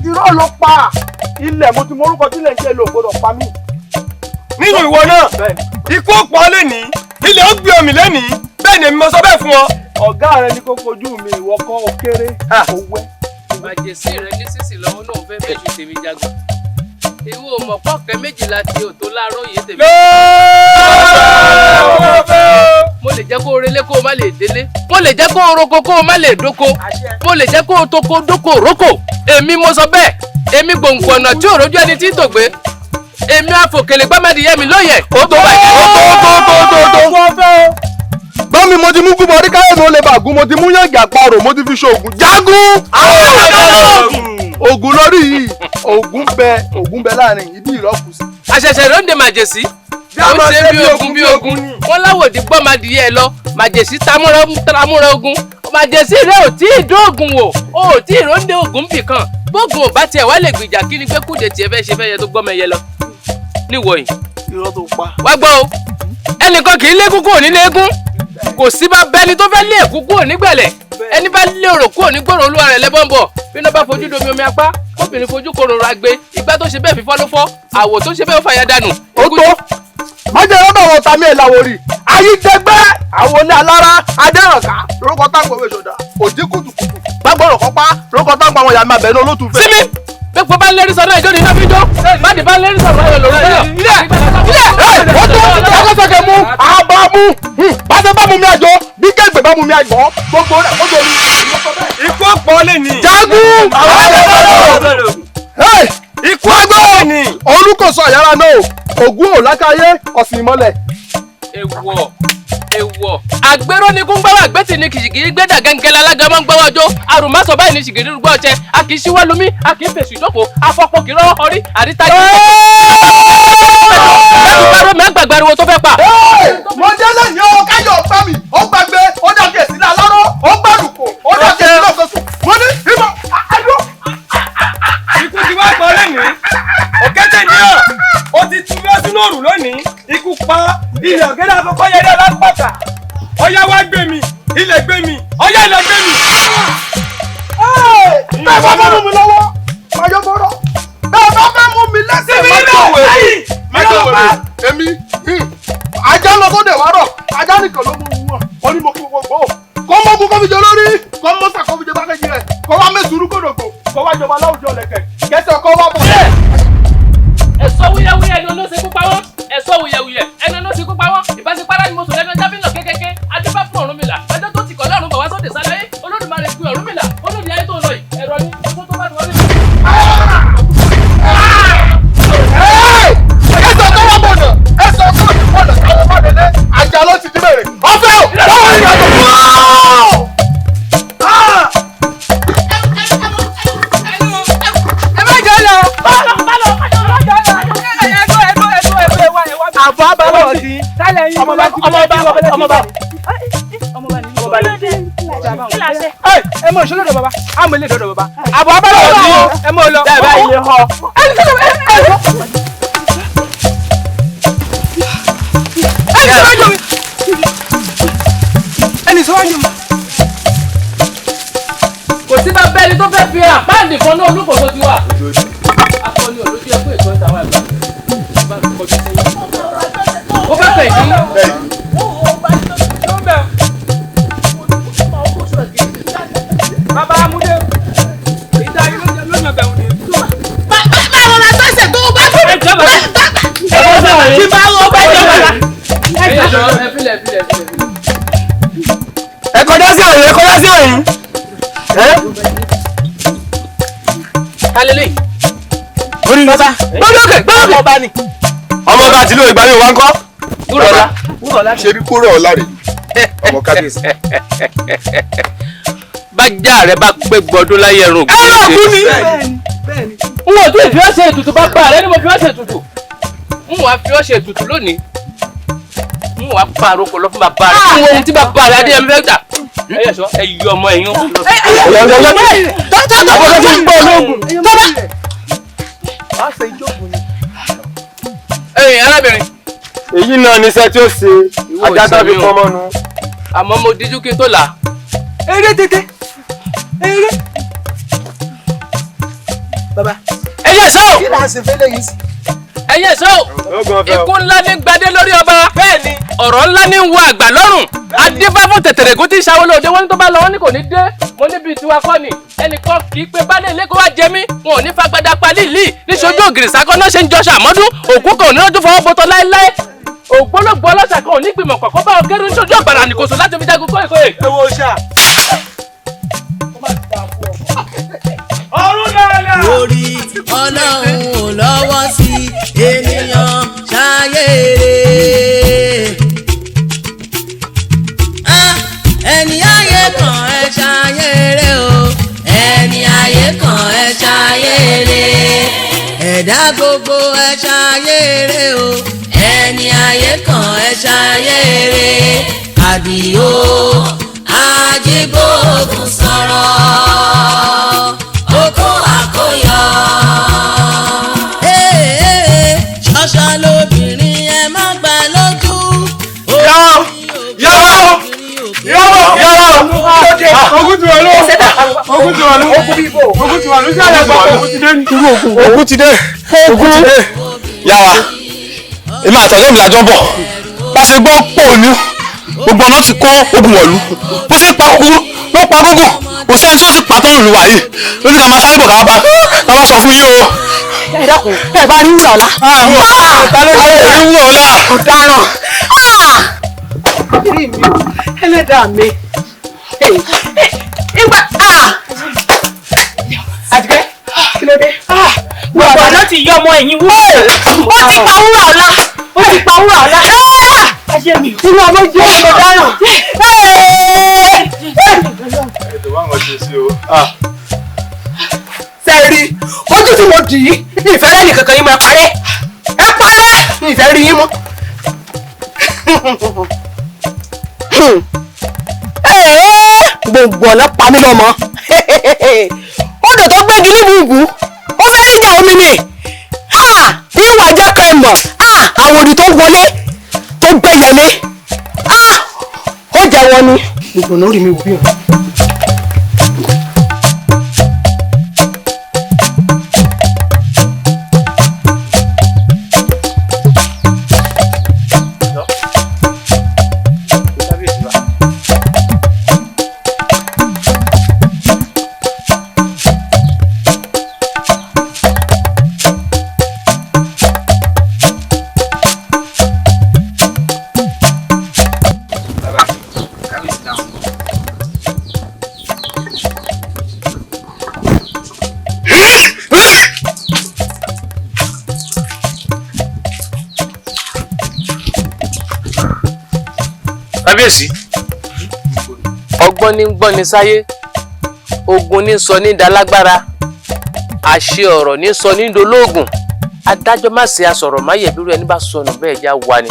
Irọ́ ló pa. Ilẹ̀ mo ti mọ orúkọ tí ilẹ̀ ń jẹ́ lò gbọ́dọ̀ pa mí. Nínú ìwọ náà, ikú ọ̀pọ̀ lẹ́nìí, ilẹ̀ ó gbé omi lẹ́nìí, bẹ́ẹ̀ ni èmi mo sọ bẹ́ẹ̀ fún ọ. Ọ̀gá rẹ ní kó fojú mi ìwọ kọ́ ó kéré owó. Màjèsí rẹ ní sísì lọ́wọ́ náà fẹ́ bẹ́ẹ̀ ju tèmi jagun. Ìwọ mọ̀ pọ́kẹ́ méjìlá ti òtó láàárọ̀ yìí tèmi. Mo lè jẹ́ kó o relé kó o má lè délé. Mo lè jẹ́ kó o roko kó o má lè dóko. Mo lè jẹ́ kó o toko dóko rókò. Èmi mo sọ bẹ́ẹ̀. Èmi gbòǹgbò ọ̀nà tí òrojú ẹni tí tò gbé. Èmi àfòkèlè gbámẹ́dìyẹ mi lóye. Ó tó báyìí. Bámi mo ti mú kú bọ̀ ríkáyọ̀ mi ò lè bàgún mo ti mú yànjà parò mo ti fi ṣoògùn Jagun. Ògùn lórí yìí ògùn bẹ láàrin ìdí ìrọ́kù sí. Àṣẹ̀ṣẹ̀ ló ń de màjèsí. Ó ṣe bí ogun. Wọ́n láwòdì gbọ́ màdìyẹ lọ. Màjèsí tamúra ogun. Màjèsí rẹ̀ ò tí ì dóògùn wò. O ò tí ì róńdé ogun bì kan. Bóògùn ò bá tiẹ̀ wá lè gbìjà kí ni pé kúdè tiẹ̀ fẹ́ ṣe fẹ́ yẹ tó gbọ́mọ ẹyẹ lọ. Níwọ̀ yìí. Irọ́ tó pa. Wá gbọ́ o. Ẹnìkan kì í lé kúkú òní léegun. Kò sí bá bẹ́ni tó fẹ́ lé èkú kúrò nígbẹ̀lẹ̀. Ẹni bá lé òrò kúrò nígbòrò olúwa rẹ̀ lẹ́bọ̀ ń bọ̀. Bí iná bá fojú domi omi apá, kóbìnrin fojú korò ra gbé. Ìgbà tó ṣe bẹ́ẹ̀ fífọ́ ló fọ́. Àwò tó ṣe bẹ́ẹ̀ ó fàyà dànù. Ó tó. Májẹ̀ lọ́dọ̀ wọn tàmí ẹ̀ làwòrì. Ayídẹ́gbẹ́ àwọn ilé alára Adẹ́rànká lórúkọ táwọn òwe ṣọ̀dá. Òjì kùtùkùtù. Gbàgbọ́rọ̀ kọ́pá lórúkọ tó ń pa àwọn ìyá mi àbẹ̀nú olótùfẹ́. sími pépé bá ń lérí sọdọ ìjọ ní iná fi jó báàdì bá ń lérí sọdọ ayọ̀ lórí sọdọ. ó tún akọ́sọ̀kẹ́ mu àbá mu pàṣẹ bá mu mi àjọ bí kẹ́gbẹ́ bá mu mi àjọ gbogbo rẹ̀ ó jọ mi. ikú ọ̀pọ̀ lè ní. jagun ikú ọgbọ́n ni olùkọ́sọ àyàrá náà ògún ò lákàyé ọ̀sìn ìmọ̀lẹ̀. ewọ àgbérò ni kún gbáwà gbẹ́tì ní kìsìkìrì gbẹ́dà gẹ́gẹ́lá alágàmọ́ ń gbáwà jó àrùmásọ báyìí ní sìgìrì rúgbọ́ ọ̀chẹ́ a kì í ṣíwá lómi a kì í fèsì ìjókòó afọ́pọ̀ kì í rọ́wọ́ ọrí àrítájú. ẹ̀rọ mi àgbàgbà ariwo tó fẹ́ pa. mo jẹ́ lẹ́yìn o káyọ̀ ọ̀pá mi ó gbàgbé ó dàgẹ̀ sí náà lọ́rọ́ ó gbàlùkò ó dàgẹ̀ sí náà sọ́sùn mo ní ìmọ̀ àdó. ikú ti wá gbọ́ lẹ́yìn òkété ni ọ́ ó ti tún bẹ́ẹ̀ sínú òrùn lónìí ikú pa ilẹ̀ ọ̀gẹ́dẹ́ àkọ́kọ́ yẹn dẹ́ lápàtà ọ̀yá wá gbé mi ilẹ̀ gbé mi ọ̀yá ilẹ̀ gbé mi. bẹ́ẹ̀ bá mú mi lọ́wọ́ máyọ́ bọ́rọ̀ bẹ́ẹ̀ bá fẹ́ mú mi lẹ́sẹ̀ májọ wèrè èmi ajá lọ sóde wárọ̀ ajá nìkan ló mú wọn wọn ni mo kú gbogbo kọ́ mọ́ kú kọ́ fi jẹ lórí kọ́ mọ́ sà kọ́ fi jẹ bákẹ́jì rẹ̀ kọ́ wá mẹ́sùrú kòdòkò kọ́ wá jọba láwùjọ lẹ̀kẹ̀ kẹsẹ̀ kọ́ wá bọ̀. ẹ̀sọ́ wúyẹ́wúyẹ́ ni olóṣèlú pa wọ́n ẹ̀sọ́ wúyẹ́wúyẹ́ ẹni olóṣèlú pa wọ́n ìbáṣepárá ni mo sùn lẹ́nu ẹja bí nà kékeré adébá fún Ọ̀rúnmìlà ẹjọ́ tó ti kọ̀ lọ́rùn bọ̀ wá sóde sáláyé Olódùmarè fi Ọ̀rúnmìlà olódì ayé tó ń lọ yìí ẹ̀rọ ni ọjọ́ tó bá ti wọlé. ẹsẹ̀ tó wà bọ̀nà ẹsẹ̀ tó wà bọ̀nà káwọn bá délé àjà ló ti dìbẹ̀rẹ̀ ọ̀fẹ́ ò lọ́wọ́ ìrìnàjò. àbọ̀ abẹ́rẹ́ ọ̀sìn sálẹ̀ yín ọmọba ẹ mọ ìṣòro dọ̀ bàbá àmọ́ ilé dọ̀dọ̀ bàbá àbọ̀ abẹ́rẹ́ ọ̀sìn ẹ mọ lọ. bẹ́ẹ̀ bá ilé họ. ẹni sọ́wọ́n mi. kò sí bá bẹ́ẹ̀ ni tó fẹ́ fi àpáàdì kan náà olúkòso ti wà. akọni olójú ẹkún ètò ìtàwọn àgbà ó fẹ́ pè kí. bàbá amúdé ìdá yìí ló yàn bẹ̀rù ni. báwo la sẹ́sẹ̀ tó o bá tó. ẹ jọba kí bá wọ bá jọba. ẹ filẹ̀. ẹ kọjá sí àyè ẹ kọjá sí àyè. kálílì. orí bàbá gbọ́dọ̀kẹ́ ọba ni. ọmọ bá ti lóye ìgbàlè wa ń kọ́. wúrọ̀lá ṣe bí kúrò ọ̀la rè ọmọ kábíyèsí. bájà rẹ bá pé gbọdún láyé ẹrùn ògùn ṣe. ẹ lọ́ọ̀kú ni. n ò tí ì fi ọ́ ṣe ètùtù bá pa rẹ ni mo fi ọ́ ṣe ètùtù. n wàá fi ọ́ ṣe ètùtù lónìí. n wàá pa àròkọ lọ fún bàbá rẹ. n wo ohun tí bàbá rẹ adé ẹ̀mí fẹ́ gbà. ẹ yẹ sọ ẹ yọ ọmọ ẹ̀yìn ó. ẹ̀yin arábìnrin. èyí náà ní iṣẹ́ tí ó ṣe ajá tó fi pọ́n mọ́nu. àmọ́ mo díjú kí n tó là á. eré tètè eré. bàbá. ẹyẹ sọ. kí là ń ṣe fẹ́lẹ́ yìí sí. ẹyẹ sọ. ikú ńlá ní gbadé lórí ọba. bẹ́ẹ̀ni. ọ̀rọ̀ ńlá ní wo àgbà lọ́rùn. adébáfún tẹ̀tẹ̀rẹ̀gún tí ìṣàwọlé òde wọn ní tó bá lọ wọn ní kò ní dé. mo níbi tiwa kọ́ ni ẹnìkan kì í pe baálé ilé kó wá jẹ mí wọn ò ní fagbada palí ìlí níṣojú ògiri sákọ́ náà ṣe ń jọṣọ àmọ́dún òkú kan ò ní lọ́jọ́ fọwọ́ bọ́tọ̀ láéláé ògbólógbò ọlọ́ṣà kan ò ní gbìmọ̀ kọ̀ọ̀kan bá ọgẹ́rù níṣojú ọ̀gbàrà nìkòsò láti fi jagun kóyèkóyè. ẹ wo ṣá. ọ̀run náà. orí ọlọ́run ò lọ́wọ́ sí ènìyàn ṣayé ẹni ayé kan ẹ ṣayé rẹ o ẹni ayé kan ẹ ṣayé rẹ ẹ̀dá gbogbo ẹ ṣayé rẹ o ẹni ayé kan ẹ ṣayé rẹ àdìo àjíbógun sọ̀rọ̀ oko àkóyọ. ṣọ́ṣọ́ lóbìnrin ẹ má gbà lójú. ogun ti dé yàrá èmi àtọ̀jọ́ mi làjọ bọ̀ bá ṣe gbọ́ pọ̀ ní gbogbo ọ̀nà ti kó ogun wọ̀lú bó ṣe pa kúkú tó pa gógùn kò sẹ́ni tó sì pàtó olùwà yìí ló ní ká máa sáré bọ̀ ká máa sọ fún yín o. ẹ dákun ẹ bá rí wúrà ọ̀la. ta ló rí wúrà ọ̀la. ọ̀daràn ẹlẹ́dàá mi ìgbà àtìkẹ́ kí ló dé. gbogbo ọ̀nà ti yọ ọmọ ẹ̀yìn wúrà. ó ti pa wúrà ọ̀la ó ti pa wúrà ọ̀la. ajé mi. inú ọmọ jẹ́ ọ̀daràn. ètò wa ń wọ́n ṣe sí o. sẹ́ẹ̀rì ojú tí mo dì í ní ìfẹ́ lẹ́yìn kankan yín máa parẹ́ ẹ parẹ́ ní ìfẹ́ rí yín mọ́. gbogbo ọ̀nà pa mí lọ́mọ odò tó gbégi níbùbù ó fẹ́ níjà omi ni ìwà jẹ́ ká ẹ mọ̀ àwọn òdì tó wọlé tó gbẹ̀yẹ̀ mi ó jẹ́ wọn ni. gbogbo ọ̀nà orí mi wù bí o. kábíyèsí ọgbọ́n ní gbọ́n ní sáyé ogun ní sọ ní dalágbára àṣẹ ọ̀rọ̀ ní sọ ní dolóògùn adájọ́ má ṣe asọ̀rọ̀ má yẹ̀ bírú ẹni bá sọnù bẹ́ẹ̀ já wa ni.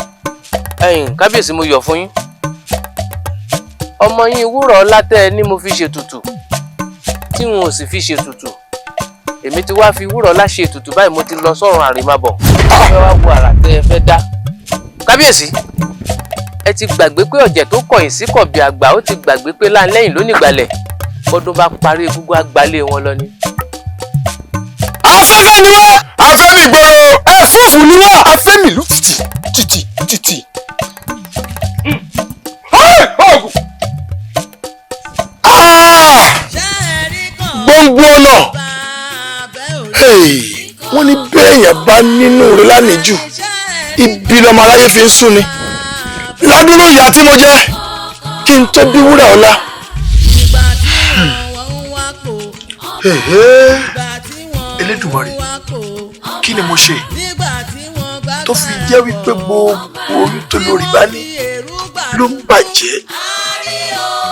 kábíyèsí mo yọ̀ fún yín ọmọ yín wúrọ̀ ọlá tẹ́ ẹ ní mo fi ṣètùtù tí n ò sì fi ṣètùtù èmi ti wá fi wúrọ̀ ọlá ṣe ètùtù báyìí mo ti lọ sọ́run àrèmábọ̀ ẹ wá wo àrà tẹ́ ẹ fẹ́ dá. kábíyèsí ẹ ti gbàgbé pé ọ̀jẹ̀ tó kọ̀yìn sí kọ̀bí àgbà ó ti gbàgbé pé láńlẹ́yìn ló nígbàlẹ̀ bọ́dún bá parí egúngún àgbálẹ̀ wọn lọ ni. afẹ́fẹ́ ni wá. afẹ́ ní ìgboro. ẹ̀fúùfù ni wá. afẹ́ mìlú tìtì. gbogbo ọ̀nà wọ́n ní bẹ́ẹ̀yàn bá nínú rẹ̀ lánìjú ibi lọmọ aráyé fi ń sún ni ládùúrú ìyá tí mo jẹ kí n tó bí wúrà ọlá. Elédùmarè kí ni mo ṣe tó fi jẹ́ wípé gbogbo orí tó lórí bá ní ló ń bàjẹ́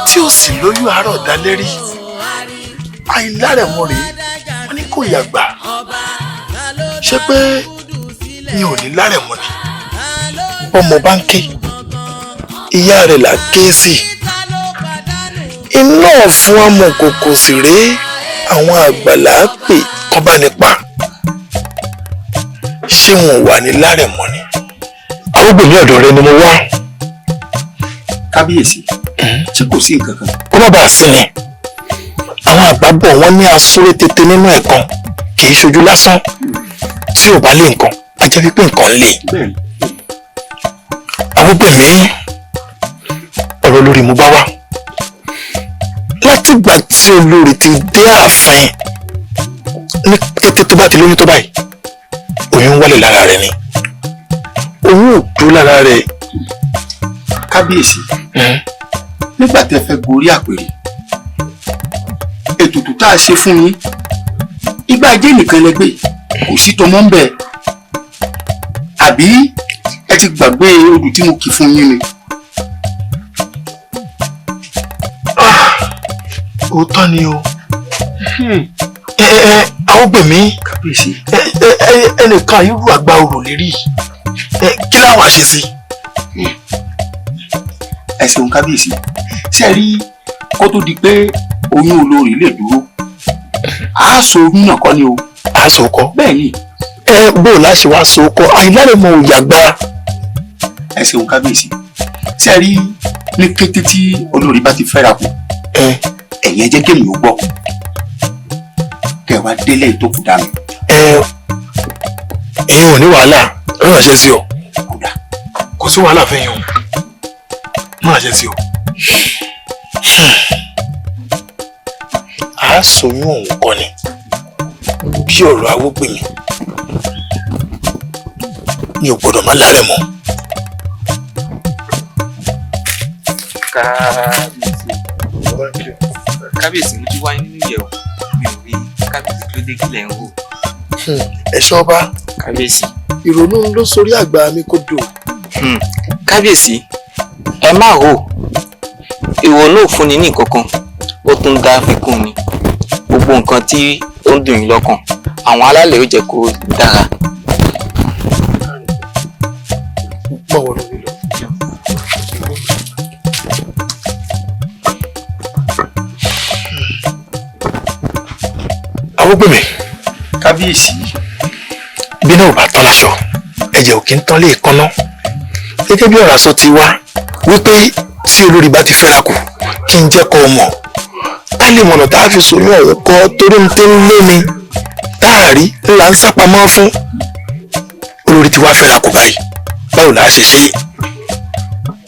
tí ó sì lóyún àárọ̀ dálérí àìlárẹ̀mọ́ rèé wọ́n ní kò yàgbà ṣé pé mi ò ní lárẹ̀mọ́ ni ọmọ bá ń ké ìyá rẹ̀ là ké sí iná fún amọ̀kòkò sì rèé àwọn àgbàlá pè kán bá nípa ṣé wọn wà ní lárẹ̀mọ́ ni. arúgbó ní ọ̀dọ̀ rẹ ni mo wá. kábíyèsí ṣé kò sí nǹkan kan. kó má bàa sí yẹn àwọn àgbà bọ̀ wọ́n ní asúré tètè nínú ẹ̀kan kì í ṣojú lásán tí ò bá lé nǹkan á jẹ́ wípé nǹkan lè. arúgbó mi ọ̀rọ̀ lórí mo bá wá látìgbà tí olórí ti dé ààfin ní kété tó bá ti lóyún tó báyìí oyún wálé lára rẹ̀ ni oyún ò dúró lára rẹ̀. kábíyèsí nígbà tẹ́ fẹ́ gorí àpèrè ètùtù tá a ṣe fún yín ìgbà ajé nìkan lẹgbẹ kò sí tọmọ ń bẹ àbí ẹ ti gbàgbé odù tí mo kì fún yín ni. òótọ́ ni o àwọn gbèmí ẹnìkan irú àgbà orò lérí kí láwọn àṣẹ sí. ẹ ṣeun kábíyèsí ṣe rí kó tó di pé oyún olórí lè dúró àásọ oyún náà kọ́ ni o. àásọ kọ́. bẹ́ẹ̀ ni. bó o láṣẹ wá so kọ́ àìlárẹ̀mọ òyàgbá. ẹ ṣeun kábíyèsí ṣe rí ní kété tí olórí bá ti fẹ́ra kù ẹ̀yin ẹ jẹ́ kémi ó gbọ́ kẹ wá délé tó kù dànù. ẹ̀yin ò ní wàhálà lọ́nà ṣe sí ọ kò sí wàhálà fẹ́yìn o lọ́nà ṣe sí ọ. a sọyún òun kọ́ ni bí ọ̀rọ̀ Awógbèmí ni ò gbọ́dọ̀ má lárẹ̀ mọ́. kábíyèsí mo ti wáyé nínú ìyẹ̀wò mi ò rí kábíyèsí kí ló dé kílẹ̀ ń wò. ẹ̀ṣọ́ ọba kábíyèsí. ìrònú ló sórí àgbà mi kò dò. kábíyèsí ẹ má rò ìrònú ò fúnni ní kankan ó tún dá fikún ni gbogbo nǹkan tí ó ń dùn yín lọ́kàn àwọn alálẹ̀ ó jẹ́ kó dára. báwo ló ń lọ. Awógbèmí kábíyèsí bí náà ò bá tán láṣọ ẹ̀jẹ̀ ò kí ń tán lè kánná gẹ́gẹ́ bí ọ̀rọ̀ àṣọ ti wá wípé tí olórí bá ti fẹ́ra kù kí n jẹ́ kó o mọ̀ ká lè mọ̀nà tá a fi sòyún ọ̀hún kọ́ torí ń tẹ́ ń lé mi tá a rí ńlá ń sápamọ́ fún olórí ti wá fẹ́ra kù báyìí báwo la ṣe ṣe.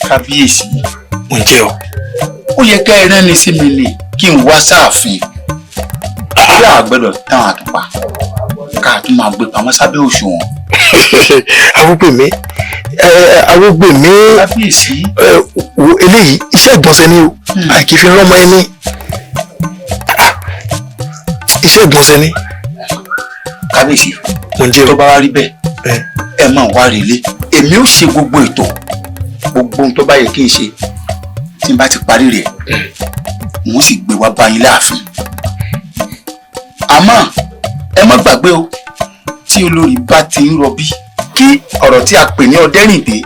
kábíyèsí mo ń jẹ́ ọ. ó yẹ ká ẹ rán ni sí mi lè kí n wá sáàfin bí àgbẹ̀dọ̀ tán àtùpà ká tún máa gbé pamọ́ sábẹ́ òṣùwọ̀n. Awógbèmí Awógbèmí kábíyèsí wo eléyìí iṣẹ́ ìgbọ̀nsẹ̀ ni o àìkí fi rán ọmọ ẹni iṣẹ́ ìgbọ̀nsẹ̀ ni. kábíyèsí tó bá wá rí bẹ́ẹ̀ ẹ máa wá relé èmi ó ṣe gbogbo ètò gbogbo ohun tó bá yẹ kí n ṣe tí n bá ti parí rẹ̀ n ó sì gbé wá bá yín láàfin. àmọ́ ẹ má gbàgbé o tí olórí bá ti ń rọbí kí ọ̀rọ̀ tí a pè ní ọ̀dẹ́rìndé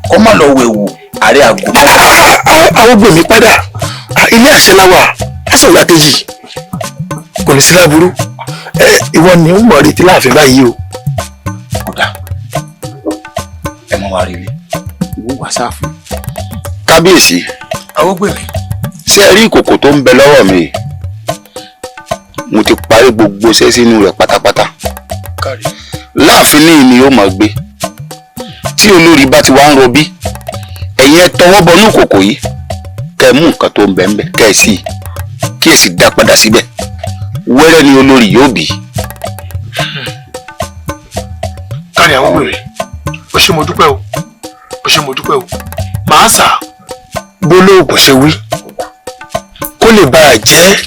kó má lọ wẹ̀wò ààrẹ àgọ́. Awógbèmí padà ilé àṣẹ la wà aṣọ ìyá kejì kò ní sí láburú ìwọ ni ó mọ̀ retí láàfin báyìí o. kódà ẹ mọ wá rí ilé ìwọ wá sáàfin. kábíyèsí Awógbèmí ṣé ẹ rí ìkòkò tó ń bẹ lọ́wọ́ mi mo ti parí gbogbo iṣẹ́ sínú rẹ̀ pátápátá láàfin ní ni yóò máa gbé tí olórí bá ti wá ń rọbí ẹ̀yin ẹ tọwọ́ bọnú ìkòkò yìí kẹ́ ẹ mú nǹkan tó ń bẹ ń bẹ kẹ́ ẹ sì kí ẹ sì dá padà síbẹ̀ wẹ́rẹ́ ni olórí yóò bí. kárí Awógbèmí o ṣé mo dúpẹ́ o o ṣé mo dúpẹ́ o màá sà bólóògùn ṣe wí kó lè bá a jẹ́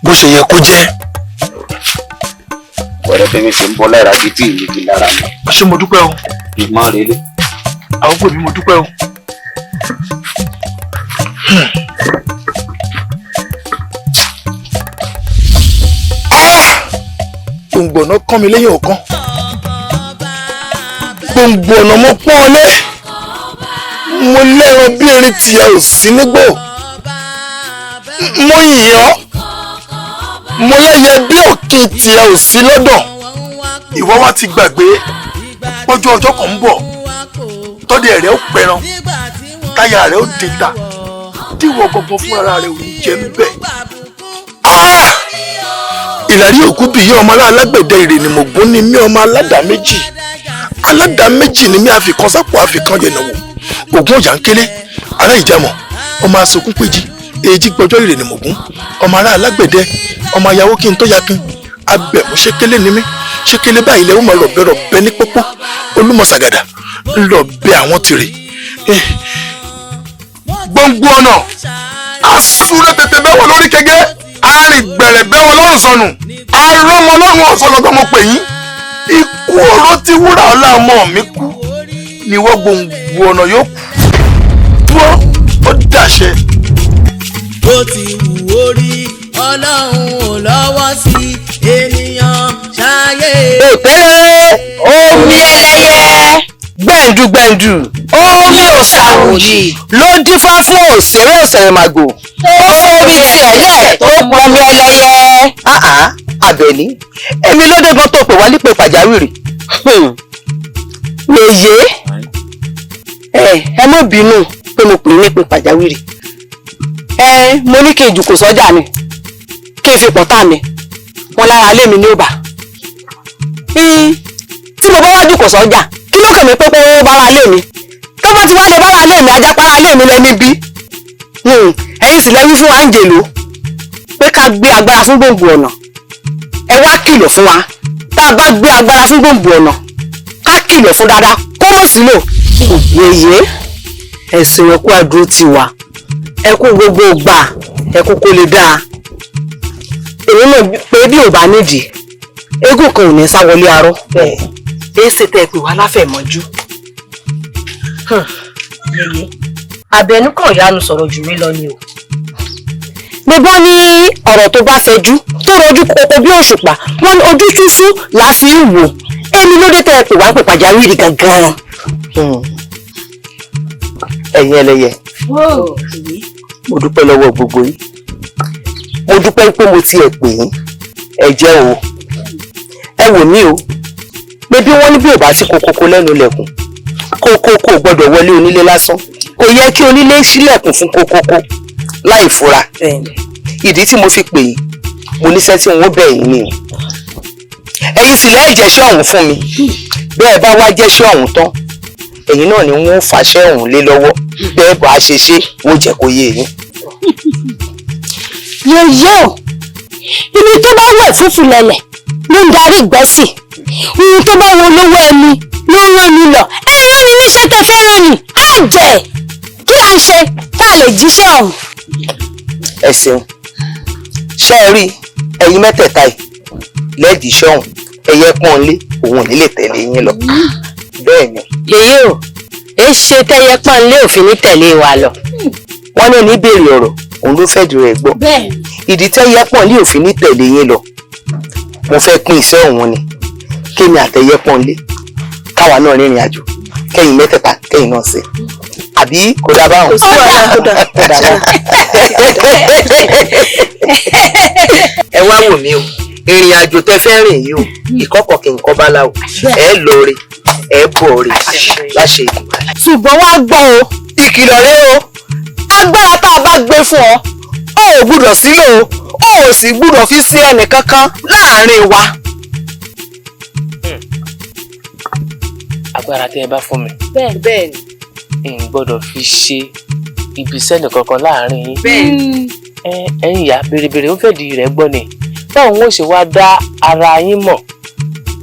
bó ṣe yẹ kó jẹ́. wẹ́rẹ́ bẹ́ẹ̀ ṣe ń bọ́ lára títí ìlú lára mi. o ṣé mo dúpẹ́ o. ìmọ̀ rẹ lé. Awógbèmí mo dúpẹ́ o. gbòǹgbò ọ̀nà kán mi lẹ́yìn ọ̀kan gbòǹgbò ọ̀nà mo pọ́n ọ lé mo lẹ́ran bí erin tìyà ò sí nígbò mo yìn ọ́ mo lẹ́yẹ bí òkè tìyà ò sí lọ́dọ̀ ìwọ wá ti gbàgbé pọ́jọ́ ọjọ́ kan ń bọ̀ tọ́dẹ̀ rẹ̀ ó pẹran táyà rẹ̀ ó dìta díwọ̀ gbọ̀ngbọ̀n fúnra rẹ̀ ò ní jẹ́ ń bẹ̀. ìlàrí òkú bìí ọmọ alágbẹ̀dẹ ìrè ni mo gún ní mí ọmọ aládàá méjì ni mí àfikàn sápò àfikàn yẹn náwó ògún ọjà ń kélé ará ìjàmọ̀ ọmọ asokún péjì èjì gbọjọ́ ìrè ni mo gún ọmọ ará alágbẹ̀dẹ ọmọ ayáwó kí n tó yakin abẹ̀mú ṣékélé ni mí ṣékélé báyìí lẹ́wọ́n máa rọ̀bẹ ní pópó olúmọ̀sàgàdà ńlọ bẹ àwọn tìrè gbọ̀ngbọ̀n ọ̀nà asúré tètè bẹ́wọ̀ lórí kẹ́gẹ́ arìn gbẹ̀rẹ̀ bẹ́wọ̀ lọ́rùn sọnù arọ́mọ lọ́rùn ọ̀sán lọ́gbọ́n mo pè yín ikú oró tí wúrà ọlá ọmọ mi kú ni wọ́n gbọ̀ngbọ̀n ọ̀nà yóò kú dúró ó dàṣẹ. bó ti wù ó rí ọlọ́run ò lọ́wọ́ sí ènìyàn ṣáyé. òpèrè omi ẹlẹ́yẹ gbẹ̀ǹdùgbẹ̀ǹdù omi òsàwòyí ló dífá fún òṣèré òṣèrèmàgò ó forí tiẹ̀ lẹ̀ tó pọnmi ẹlẹ́yẹ. Àbẹ̀ní èmi ló dé gan tó pè wá nípe pàjáwìrì. wèyé ẹ má bínú pé mo pè nípe pàjáwìrì mo ní kí n jùkò sọ́jà ni kí n fi pọ̀tá mi wọn lára ilé mi ní òbá tí mo bá wá jùkò sọ́jà kí ló kàn mí pé ó bára ilé mi tó bá ti wá lè bára ilé mi ajá para ilé mi lẹ níbí ẹ̀yin sì lẹ́wí fún àǹjẹ̀lò pé pé ká gbé agbára fún gbòǹgbò ọ̀nà ẹ wá kìlọ̀ fún wa tá a bá gbé agbára fún gbòǹgbò ọ̀nà ká kìlọ̀ fún dáadáa kó mọ̀ sílò. yèyé ẹ̀sìn ẹ̀kú àdúró ti wà ẹ̀kú gbogbo gbà ẹ̀kú kó lè dáa èmi náà pé bí ò bá nídìí eégún kan ò ní sá wọlé arọ èé ṣe tẹ́ ẹ pè wá láfẹ̀mọ́jú. yèyé Àbẹ̀ní kan yánu sọ̀rọ̀ jù mí lọ ni o. gbogbo ní ọ̀rọ̀ tó bá fẹjú tó rọjú kókó bí òṣùpá wọn ní ojú túṣú là fi ń wò èmi ló dé tẹ́ ẹ pè wá pè pàjáwìrì gangan. ẹ̀yin ẹlẹ́yẹ mo dúpẹ́ lọ́wọ́ gbogbo yín mo dúpẹ́ pé mo tiẹ̀ pè yín ẹ jẹ́ o ẹ wò mí o pé bí wọ́n ní bí ò bá sí kokoko lẹ́nu ilẹ̀kùn kókókó gbọ́dọ̀ wọlé onílé lásán kò yẹ kí onílé ṣílẹ̀kùn fún kókókó láì fura ìdí tí mo fi pè yín mo níṣẹ́ tí wọ́n bẹ̀ yín ni o ẹ̀yin sì lẹ́ẹ̀ jẹ́ṣẹ́ ọ̀hún fún mi bẹ́ẹ̀ bá wá jẹ́ṣẹ́ ọ̀hún tán ẹ̀yin náà ni wọ́n fàṣẹ ọ̀hún lé lọ́wọ́ bẹ́ẹ̀ bá a ṣe ṣe wọ́n jẹ́ kó yé yín. yèyé o ibi tó bá wẹ̀ fúfú lẹ̀lẹ̀ ló ń darí ìgbẹ́sì ohun tó bá wo lówó ẹni ló ń rán mi lọ ẹ̀rọ ni níṣẹ́ tẹ fẹ́ rán ni á jẹ́ kí à ń ṣe tá a lè jíṣẹ́ ọ̀hún. ẹ ṣeun ṣé ẹ rí ẹ̀yin mẹ́tẹ̀ẹ̀ta yìí lẹ́ẹ̀díṣẹ́ ọ̀hún ẹ̀yẹ pọ́n lé òun ò ní lè tẹ̀lé yín lọ bẹ́ẹ̀ ni. yèyé o èé ṣe tẹ́yẹ pọ́n lé òfin ní tẹ̀lé wa lọ. wọ́n ní oníbèrè ọ̀rọ̀ òun ló fẹ́ dùn rẹ̀ gbọ́ ìdí tẹ́yẹ pọ́n lé òfin ní tẹ̀lé yín lọ mo fẹ́ pín iṣẹ́ òun ni kémi àtẹ̀yẹ pọ́n lé káwa náà rìnrìn àjò kẹ́yìn mẹ́tẹ̀ẹ̀ta kẹ́yìn náà ṣe àbí kò dá báwọn. ẹ wá wò mí o ìrìn àjò tẹ́ fẹ́ rìn yìí o ìkọ́kọ̀ kì í kọ́ bá láwò ẹ lóore ẹ bọ̀ọ̀rẹ̀ láṣẹ ìdìbò. ṣùgbọ́n wá gbọ́ o ìkìlọ̀ rẹ o agbára tá a bá gbé fún ọ ò gbúdọ̀ sílò o ò sì gbúdọ̀ fi sí ẹnì kankan láàrin wa. agbára tẹ́ ẹ bá fún mi bẹ́ẹ̀ ni n gbọ́dọ̀ fi ṣe ibi sẹ́nì kankan láàrin yín. ẹ̀yin ìyá bèrèbèrè ó fẹ́ẹ̀dì rẹ̀ gbọ́ ni báwo ń ṣe wá dá ara yín mọ̀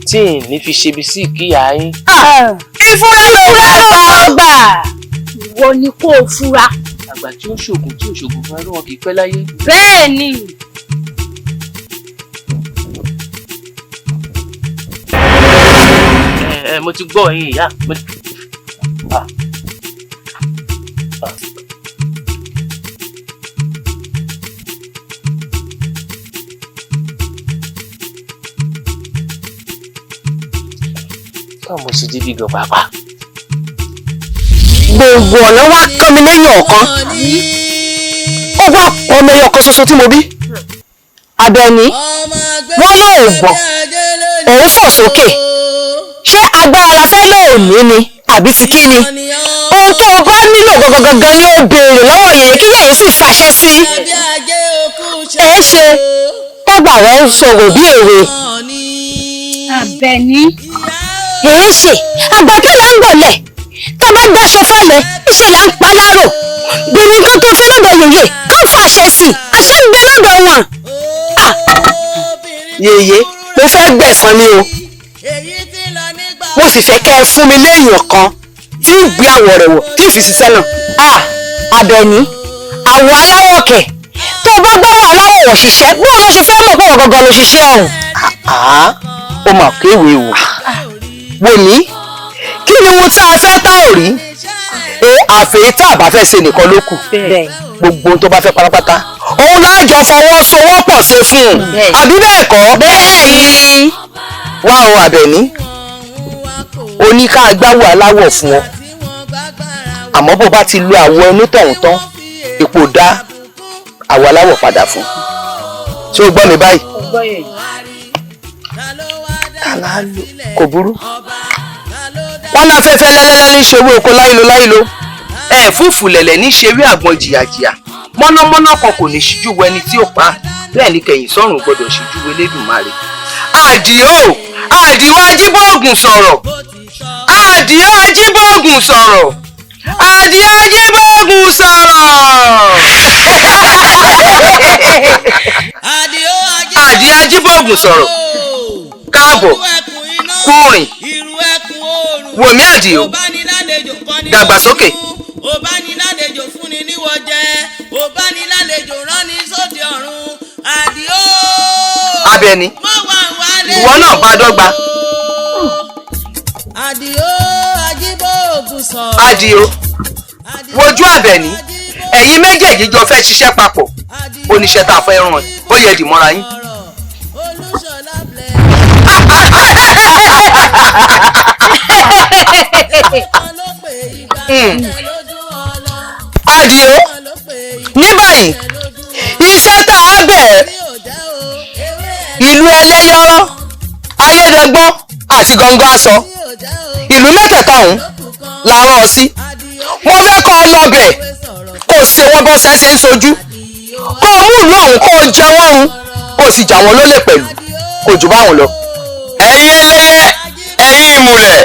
tí ì ní fi ṣe ibi sí ìkíyà yín. ìfúra ló bá gbà ìwọ ni kó o fura. àgbà tí ó ṣògùn tí ò ṣògùn fún ẹrú wọn kì í pẹ́ láyé. bẹ́ẹ̀ ni. mo ti gbọ́ ẹ̀yin ìyá mo ti. mo sì débi gan pàápàá. gbogbo ọ̀nà wá kán mi lẹ́yìn ọ̀kan ó wá ọmọ ẹyọ kan ṣoṣo tí mo bí. Àbẹ̀ní wọ́n lóò gbọ̀n òun fò sókè ṣé agbára la fẹ́ lóòní ni àbí ti kí ni ohun tó o bá nílò gangan ni ó béèrè lọ́wọ́ yẹn kí yẹn sì fàṣẹ sí. èé ṣe tágbà rẹ ń sọ̀rọ̀ bí èrè. Àbẹ̀ní èé ṣe àgbàkẹ́ là ń gbọ̀lẹ̀ tá a bá daṣọ falẹ̀ ìṣe là ń pa lárò bèrè nǹkan tó fẹ́ lọ́dọ̀ yòyè ká fàṣẹ sí àṣẹ ń bẹ lọ́dọ̀ wọn. yèyé mo fẹ́ gbẹ̀san ni o mo sì fẹ́ kẹ́ ẹ fún mi léèyàn kan tí ń gbé àwọ̀ rẹ̀ wọ̀ tí ì fi ṣiṣẹ́ náà. Àbẹ̀ní àwọ̀ aláwọ̀ kẹ̀ tó o bá gbọ́wọ́ aláwọ̀ wọ̀ ṣiṣẹ́ bóun ló ṣe fẹ́ mọ̀ pé wọ́n gangan ló ṣiṣẹ́ ọ̀hún. ó mà kéwèé wò wò mí kí ni ohun tá a fẹ́ tá ò rí àfẹ́ tá a bá fẹ́ ṣe nìkan ló kù gbogbo ohun tó bá fẹ́ pátápátá òun láàjọ fọwọ́sowọ́pọ̀ ṣe fún un àbí bẹ́ẹ̀ kọ́. bẹ́ẹ̀ ni. wá o Àbẹ̀ní oníká gbáwò aláwọ̀ fún ọ àmọ́ bó bá ti lo àwọ̀ ẹnu tọ̀hún tán ipò dá àwọ̀ aláwọ̀ padà fún ṣé o gbọ́ mi báyìí. kò burú wọn náà fẹ́fẹ́ lẹ́lẹ́lẹ́ ní ṣe owó oko láìlo fúfú lẹ̀lẹ̀ ní ṣe rí àgbọn jìyàjìyà mọ́nàmọ́ná kan kò ní ṣíjú wo ẹni tí ó pa bẹ́ẹ̀ ni kẹ̀yìn sọ́run gbọ́dọ̀ ṣíjú wo Elédùmarè. àdìó ajíbóògùn sọ̀rọ̀ àdìó ajíbóògùn sọ̀rọ̀ àdìó ajíbóògùn sọ̀rọ̀. ADIO AJIBOOGUN sọ̀rọ̀ káàbọ̀ kúrin wòmí ADIO dàgbàsókè. òbánilálejò fúnni níwọ̀ jẹ́ òbánilálejò ránni sóde ọ̀run ADIO. Abẹ́ni ìwọ náà bá dọ́gba. ADIO AJIBOOGUN sọ̀rọ̀. ADIO wojú Abẹ́ni ẹ̀yin méjèèjì jọ fẹ́ ṣiṣẹ́ papọ̀ oníṣẹ́ tá a fẹ́ ràn ó yẹ dì mọ́ra yín. ADIO ní báyìí iṣẹ́ tá a bẹ̀rẹ̀ ìlú ẹlẹ́yọrọ́ ayédègbọ́n àti gangan aṣọ ìlú mẹ́tẹ̀ẹ̀ta ọ̀hún la rán ọ sí. wọ́n fẹ́ kọ́ ọ lọ́bẹ̀ kó o ṣe wọ́n bọ́ sẹ́sẹ́ ń sojú kó o mú ìlú ọ̀hún kó o jẹ wọ́n run kó o sì jà wọ́n lólè pẹ̀lú kò jù báwọn lọ. ẹ̀yin ẹlẹ́yẹ ẹ̀yin ìmùlẹ̀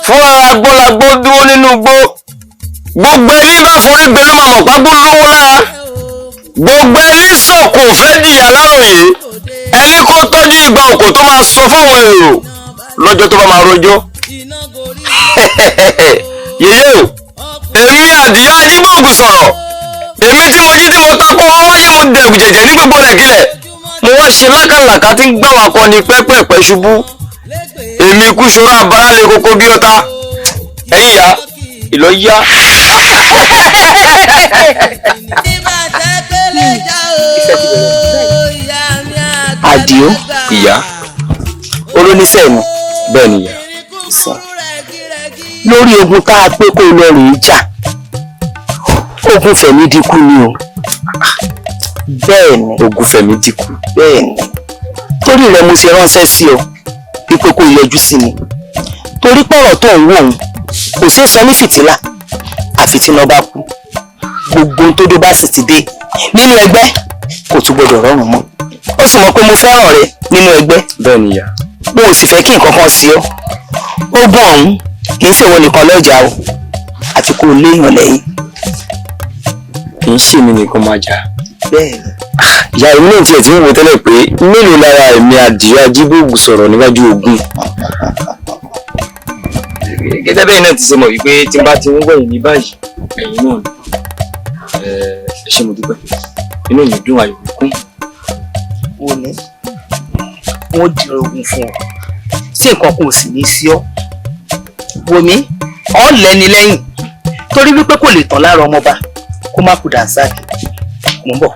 fúnra agbólagbó dúró nínú igbó gbogbo ẹni bá forí gbẹlú màmá pápú lówó lára gbogbo ẹni sọ̀kò fẹ́ jìyà láròyé ẹni kó tọ́jú ìgbà òkò tó máa sọ fáwọn èrò lọ́jọ́ tó bá máa rojọ́. yèyé o èmi ADIO AJIBOOGUN sọ̀rọ̀ èmi tí mo jí tí mo takò wá wáyé mo dẹ̀gùn jẹ̀jẹ̀ ní gbogbo rẹ̀ kílẹ̀ mo wá ṣe lákàlàkà tí ń gbà wá kọ́ ni pẹ́pẹ́pẹ́ ṣubú èmi kú ṣòro àbárálé kókó bí ọ̀tá ẹ̀yìn ya ìlọ yá. ADIO ìyá olóníṣẹ́ mi bẹ́ẹ̀ ni ìyá. lórí ogun tá a pé kó lọ rèé jà ogun fẹ̀mí dínkù ni o. bẹ́ẹ̀ ni ogun fẹ̀mí dínkù. bẹ́ẹ̀ ni torí rẹ̀ mo ṣe ránṣẹ́ sí ọ wípé kó yọjú sí mi torí pọ̀rọ̀ tó ń wò ó kò ṣeé sọ ní fìtílà àfi tí iná bá kú gbogbo ohun tó dé bá sì ti dé nínú ẹgbẹ́ kò tún gbọdọ̀ rọrùn mọ́ ó sì mọ̀ pé mo fẹ́ràn rẹ nínú ẹgbẹ́. bẹ́ẹ̀ ni ìyá. mo ò sì fẹ́ kí nǹkan kan sí ọ ogun ọ̀hún kì í ṣèwọ nìkan lọ́jà o àfi kó o léèyàn lẹ́yìn. kì í ṣe mi nìkan máa jà. bẹ́ẹ̀ ni. ìyá èmi náà tiẹ̀ ti ń wo tẹ́lẹ̀ pé mélòó lára èmi ADIO AJIBOOGUN sọ̀rọ̀ níwájú ogun. gẹ́gẹ́ bẹ́ẹ̀ náà ti ṣe mọ̀ wípé tí n bá ti ń wẹ̀yìn ní báyìí ẹ̀yìn náà ni ẹ ṣé mo dúpẹ́ inú mi dùn ayọ̀ mi kún. wo ni wọn di ogun fún ọ tí nǹkan kan ò sì ní sí ọ wò mí ọ lẹ́ni lẹ́yìn torí wípé kò lè tán lára ọmọọba kó má kú dànsáàkì mò ń bọ̀.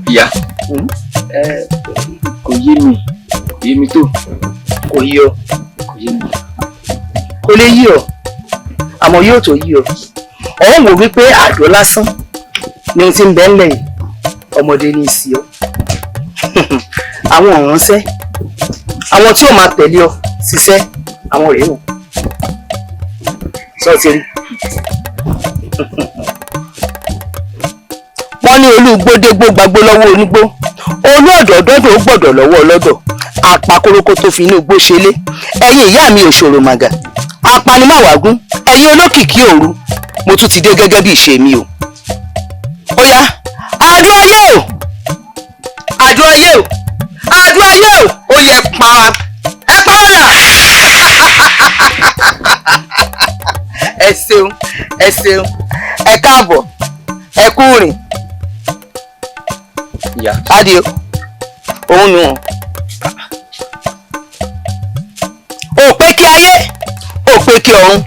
ìyá kò yé mi kò yé mi tó. kò yí ọ kò lè yí ọ àmọ́ yóò tó yí ọ ọ̀hún wò wípé àdó lásán ni ohun tí ń bẹ ńlẹ̀ yìí ọmọdé ní í sí ọ àwọn ọ̀ránṣẹ́ àwọn tí ó máa tẹ̀lé ọ ṣiṣẹ́ àwọn rèé wò sọ ti rí wọ́n ní olúgbódégbó gbagbó lọ́wọ́ onígbó olú ọ̀dọ̀ọ̀dọ́dọ̀ ó gbọ́dọ̀ lọ́wọ́ ọlọ́dọ̀ àpakórókó tó fi inú igbó ṣelé ẹ̀yin ìyá mi òṣòro màgà apanimáwàgún ẹ̀yin olókìkí òru mo tún ti dé gẹ́gẹ́ bí ìṣe mi o Adó ayé o Adó ayé o Adó ayé o ó yẹ pa ẹ pa ọ̀nà. Ẹ ṣeun ẹ káàbọ̀ ẹ kú rìn. Ìyá Adìo òun nù ó pé kí ayé ó pé kí ọ̀run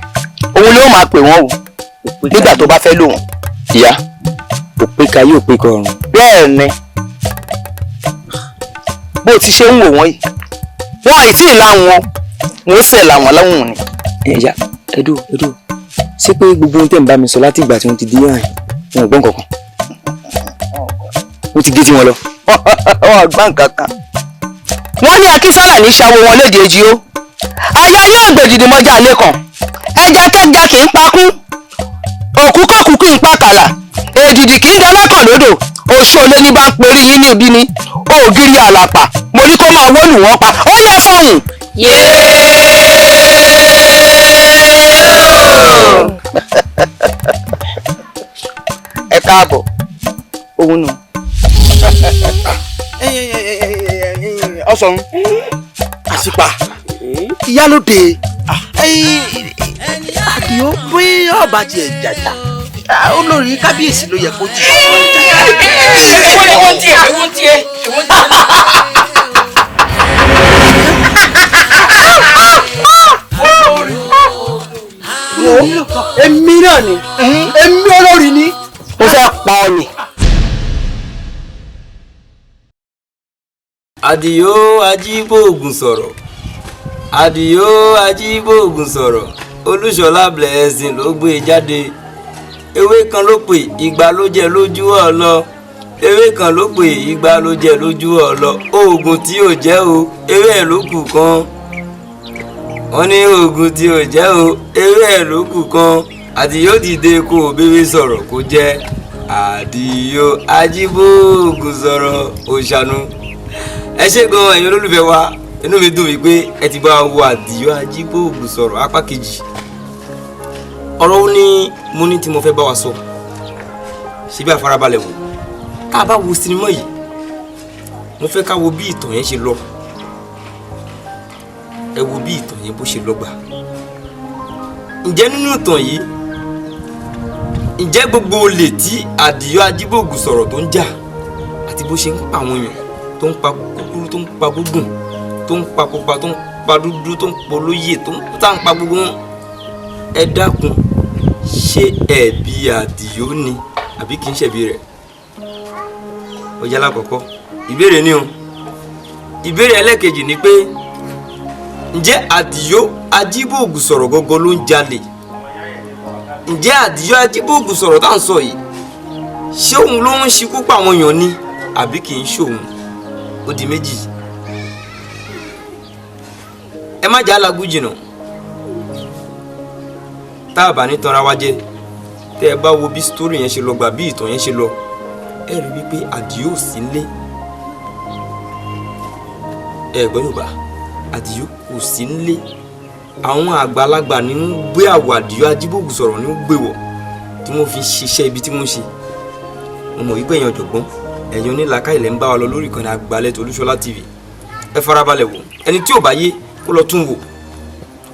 òun ló máa pè wọ́n o nígbà tó bá fẹ́ lò wọ́n. Ìyá ò pé ká yóò pé kọ ọ̀run. Bẹ́ẹ̀ ni bó ti ṣe ń wò wọ́n yìí wọ́n ì tí ì láwọn wọ́n sẹ̀ làwọn láwọn ni. Ìyá ẹdú ṣé pé gbogbo ohun tẹ́ ń bá mi sọ láti ìgbà tí wọ́n ti dé àyìn wọn ò gbọ́n kankan wọ́n ti gé tí wọn lọ. Wọn gbọ́n kankan. Wọ́n ní akísára ní ṣàwọ̀ wọn léde èjì o aya yóò gbèjìdì mọ́jà lẹ́kàn ẹja kẹja kì í pakún òkú kòkú kì í pakàlà èdìdì kì í dalákàn lódò oṣù olé ní bá ń perí yín ní ibi ni ògiri àlàpà mo ní kó máa wọ́lù wọ́n pa ó yẹ fọ́hùn. Ẹ káàbọ̀ òun nù. Ọ̀sán àṣìpà ìyálóde Àdìó bí ọba tiẹ̀ jàjà olórí kábíyèsí ló yẹ kó jù. Èwo tiẹ̀. Èmi náà ni èmi olórí ni. Mo fẹ́ pa ọ ni. ADIO AJIBOOGUN sọ̀rọ̀. ADIO AJIBOOGUN sọ̀rọ̀. Olushola blessing ló gbé jáde. Ewé kan ló pè igba ló jẹ lójú ọlọ. Ewé kan ló pè igba ló jẹ lójú ọlọ. Oògùn tí ò jẹ́ o ewé ẹ̀ ló kù kan. Wọ́n ní oògùn tí ò jẹ́ o ewé ẹ̀ ló kù kan. ADIO dìde kó o bébé sọ̀rọ̀ kó jẹ́ ADIO AJIBOOGUN sọ̀rọ̀ òṣànú. Ẹ ṣé gan ẹ̀yin olólùfẹ́ wa inú mi dùn wípé ẹ ti bá wo ADIO AJIBOOGUN sọ̀rọ̀ apá kejì. Ọ̀rọ̀ ó ní mo ní tí mo fẹ́ bá wa sọ ṣe bí àfarabalẹ̀ wò ká bá wo sinimá yìí mo fẹ́ ká wo bí ìtàn yẹn ṣe lọ ẹ wo bí ìtàn yẹn bó ṣe lọ gbà. Ǹjẹ́ nínú ìtàn yìí ǹjẹ́ gbogbo olè tí ADIO AJIBOOGUN sọ̀rọ̀ tó ń jà àti bó ṣe ń pa àwọn èèyàn tó ń pa kúkúrú tó ń pa gúngùn tó ń pa pupa tó ń pa dúdú tó ń pa olóyè tó ń pa gbogbo wọn ẹ dákun ṣé ẹ̀bi ADIO ni àbí kì í ṣẹ̀bi rẹ̀? Ó yá lákọ̀ọ́kọ́ ìbéèrè ni o. Ìbéèrè ẹlẹ́kejì ni pé ǹjẹ́ ADIO AJIBOOGUN sọ̀rọ̀ gọ́gọ́ ló ń jalè? Ǹjẹ́ ADIO AJIBOOGUN sọ̀rọ̀ tá à ń sọ yìí ṣé òun ló ń ṣekú pa àwọn èèyàn ni àbí kì í ṣòun? Ó di méjì. Ẹ má jà lágùn jìnnà tá a bá ní tanra wa jẹ tẹ́ ẹ bá wo bí story yẹn ṣe lọ gbà bí ìtàn yẹn ṣe lọ ẹ rí wípé ADIO sí nílé. Ẹ gbọ́ Yorùbá ADIO kò sí nílé. Àwọn àgbàlagbà ni wọ́n gbé àwọ̀ ADIO AJIBOOGUN sọ̀rọ̀ ni wọ́n gbé wọ̀ tí wọ́n fi ṣiṣẹ́ ibi tí wọ́n ṣe. Mo mọ̀ wípé èèyàn ọ̀jọ̀gbọ́n ẹ̀yin onílàákà ilẹ̀ ń bá wa lọ lórí ìkànnì Àgbàlẹ̀tù Olushola TV. Ẹ farabalẹ̀ wò ẹni tí ò bá yé kó lọ tún wò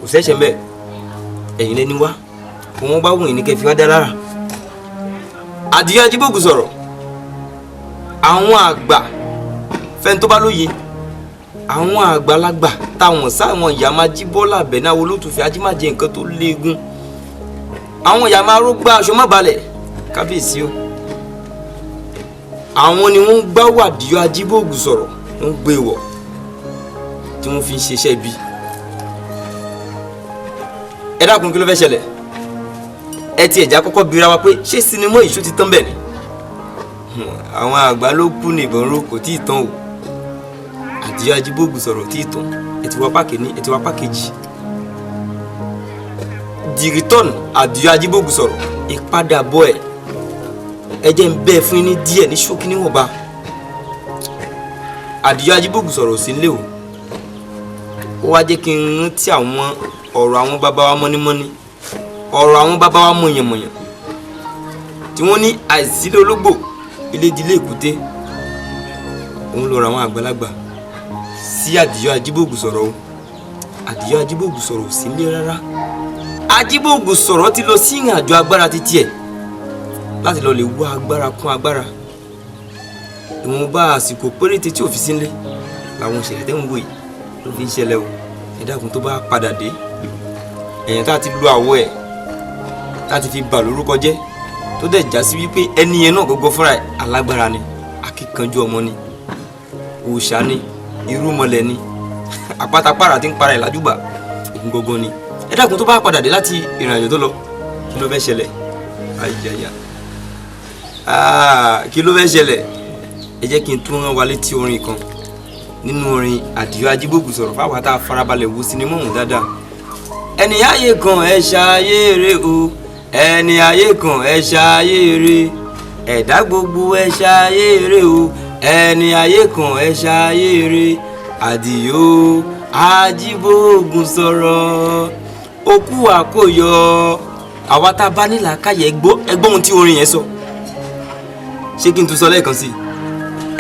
kò sẹ́ṣẹ̀ mbẹ́ ẹ̀yin lẹ́ni wá òun bá wùn yín ní kẹ́ fi wá dá lára. ADIO AJIBOOGUN sọ̀rọ̀ àwọn àgbà fẹ́ni tó bá lóye àwọn àgbàlagbà táwọn sáwọn ìyá máa jí bọ́ọ̀lù àbẹ̀ná olótùfẹ́ ajímájẹ nǹkan tó léegun àwọn ìyá máa rógbá aṣọ má balẹ̀ kábíyèsí o. Àwọn ni wọ́n gbá ADIO AJIBOOGUN sọ̀rọ̀ wọ́n gbé wọ̀ tí wọ́n fi ń ṣiṣẹ́ ibi. Ẹ dákun kí ló fẹ́ ṣẹlẹ̀? Ẹ ti ẹ̀já kọ́kọ́ bira wa pé ṣé sinimá ìṣó ti tán bẹ́ẹ̀ ni? Àwọn àgbà ló kú ní ìbọn ró kò tí ì tán o. ADIO AJIBOOGUN sọ̀rọ̀ tí ì tán ẹ ti wá pákẹ́ ní ẹ ti wá pákẹ́jì. The return ADIO AJIBOOGUN sọ̀rọ̀ ìpadàbọ̀ ẹ̀ ẹ jẹ́ ń bẹ́ẹ̀ fún yín ní díẹ̀ ní ṣókí níwọ̀nba. ADIO AJIBOOGUN sọ̀rọ̀ sí ilé o. Ó wá jẹ́ kí n rántí àwọn ọ̀rọ̀ àwọn bàbá wa mọ́nímọ́ní ọ̀rọ̀ àwọn bàbá wa mọ̀yànmọ̀yàn tí wọ́n ní àìsílẹ̀ ológbò ilé ìdílé èkúté òun lọ ra àwọn àgbàlagbà sí àdìyọ ajíbòògùn sọ̀rọ̀ o. àdìyọ ajíbòògùn sọ̀rọ̀ ò sí nílé rárá. ajíbòògùn sọ̀rọ̀ ti lọ sí ìrìn àjò agbára títí ẹ̀ láti lọ lè wá agbára kún agbára. ìwọ̀nba àsìkò péréte tí ò fi sílé làwọn ìṣẹ̀lẹ̀ tẹ́ ń wò yìí ló fi ń ṣẹlẹ̀ o. ẹ dákun tó bá padà dé èèyàn tá a ti lo àwọ̀ ẹ̀ tá a ti fi bà lórúkọ jẹ́ tó dẹ̀ já sí wípé ẹni yẹn náà gbogbo fúnra ẹ̀ alágbára ni akíkanjú ọmọ ni òòṣà ni irúmọlẹ̀ ni àpátápàrà tí ń para ẹ̀ lájúbà òun gangan ni. ẹ dákun tó bá padà dé láti ìrìn àjò tó lọ kí ló fẹ́ ṣẹlẹ̀ ayíyáyá kí ló fẹ́ ṣẹlẹ̀ ẹ jẹ́ kí n tún rán wa létí orin kan nínú orin àdìyọ ajíbòògùn sọ̀rọ̀ fáwọn tá a farabalẹ̀ wo sinimá ọ̀hún dáadáa. ẹni ayé kan ẹ ṣayére o ẹni ayé kan ẹ ṣayére ẹ̀dá gbogbo ẹ ṣayére o ẹni ayé kan ẹ ṣayére àdìyọ ajíbòògùn sọ̀rọ̀ okú àkóyọ àwa tá a bá nílà káyẹ ẹgbọ́n ohun tí orin yẹn sọ ṣé kí n tún sọ lẹ́ẹ̀kan sí i.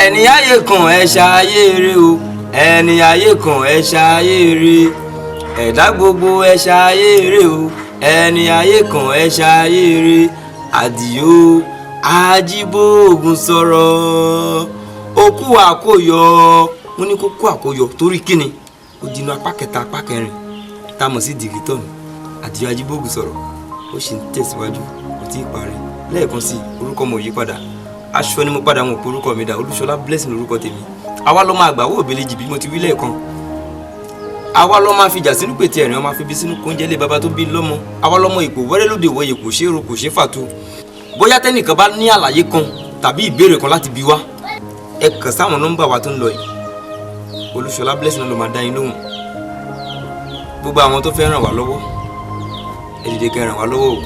ẹni ayé kan ẹ ṣayére o ẹni ayé kan ẹ ṣayére ẹ̀dá gbogbo ẹ ṣayére o ẹni ayé kan ẹ ṣayére àdìyọ ajíbòògùn sọ̀rọ̀ okú àkóyọ wọn ní kó kó àkóyọ torí kíni ó dínú apá kẹta apá kẹrin tá a mọ̀ sí dìgítọ́nù àdìyọ ajíbòògùn sọ̀rọ̀ ó sì ń tẹ̀síwájú kò tí ì parí lẹ́ẹ̀kan sí orúkọ mo yí padà aṣọ ni mo padà wọn pé orúkọ mi dà Olúṣọlá blessing lórúkọ tèmi àwa ló máa gbà wó òbèlejì bí mo ti wí lẹ́ẹ̀kan àwa ló máa fi jà sínú pètè ẹ̀rìn ọmọ àfibí sínú kóúnjẹ lé baba tó bí lọ́mọ àwa lọ́mọ ipò wẹ́rẹ́ lóde ìwòye kò ṣeé ro kò ṣeé fàtó bóyá tẹ́nìkan bá ní àlàyé kan tàbí ìbéèrè kan láti bi wá ẹ kàn sáwọn nọ́mbà wa tó ń lọ yìí Olúṣọlá blessing náà ló máa dá yín lóhùn gbogbo àwọn tó fẹ́ ràn wá lọ́wọ́ ẹ dìde kẹ́ ràn wá lọ́wọ́ o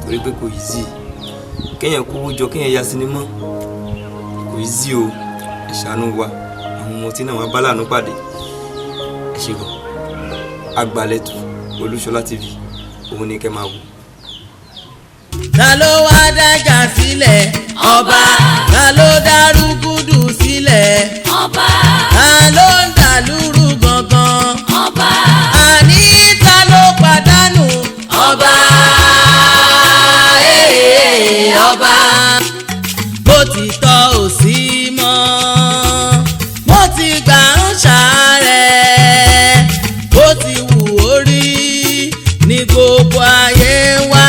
torí pé kò yìí sí kéèyàn kówó jọ kéèyàn ya sinimá kò yìí sí o ẹ ṣàánú wa àwọn ọmọ tí náà wá bá láàánú pàdé ẹ ṣe gan Àgbàlẹ̀tù Olúṣọlá TV òun ni kẹ́ máa wò. ta ló wá dájà sílẹ̀ ọba ta ló dárúgúdù sílẹ̀ ọba ta ló ń dàlúrú gangan ọba àní ta ló pàdánù ọba ọba bó ti tọ́ ò sí mọ́ bó ti gbà ń ṣàárẹ̀ bó ti wù ó rí ní gbogbo ayé wá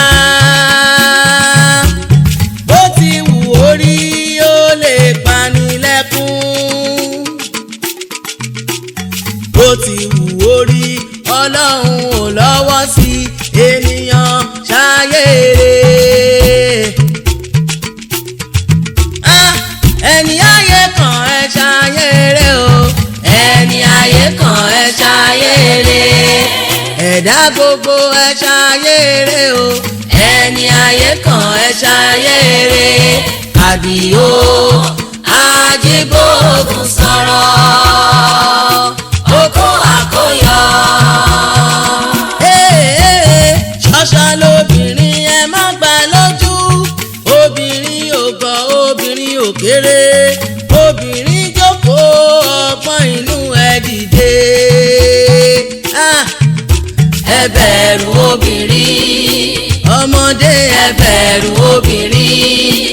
bó ti wù ó rí ó lè pani lẹ́kún bó ti wù ó rí ọlọ́run ò lọ́wọ́ sí ènìyàn ṣayére. ẹni ayé kan ẹ ṣayére o ẹni ayé kan ẹ ṣayére ẹ̀dá gbogbo ẹ ṣayére o ẹni ayé kan ẹ ṣayére àdìyọ ajíbòògùn sọ̀rọ̀ okó àkóyọ. ṣọ́ṣọ́ lóbìnrin ẹ má gbà lójú obìnrin ò gbọ́ obìnrin ò kéré obìnrin jókòó ọgbọ́n inú ẹ dìde. ẹ bẹ̀rù obìnrin ọmọdé ẹ bẹ̀rù obìnrin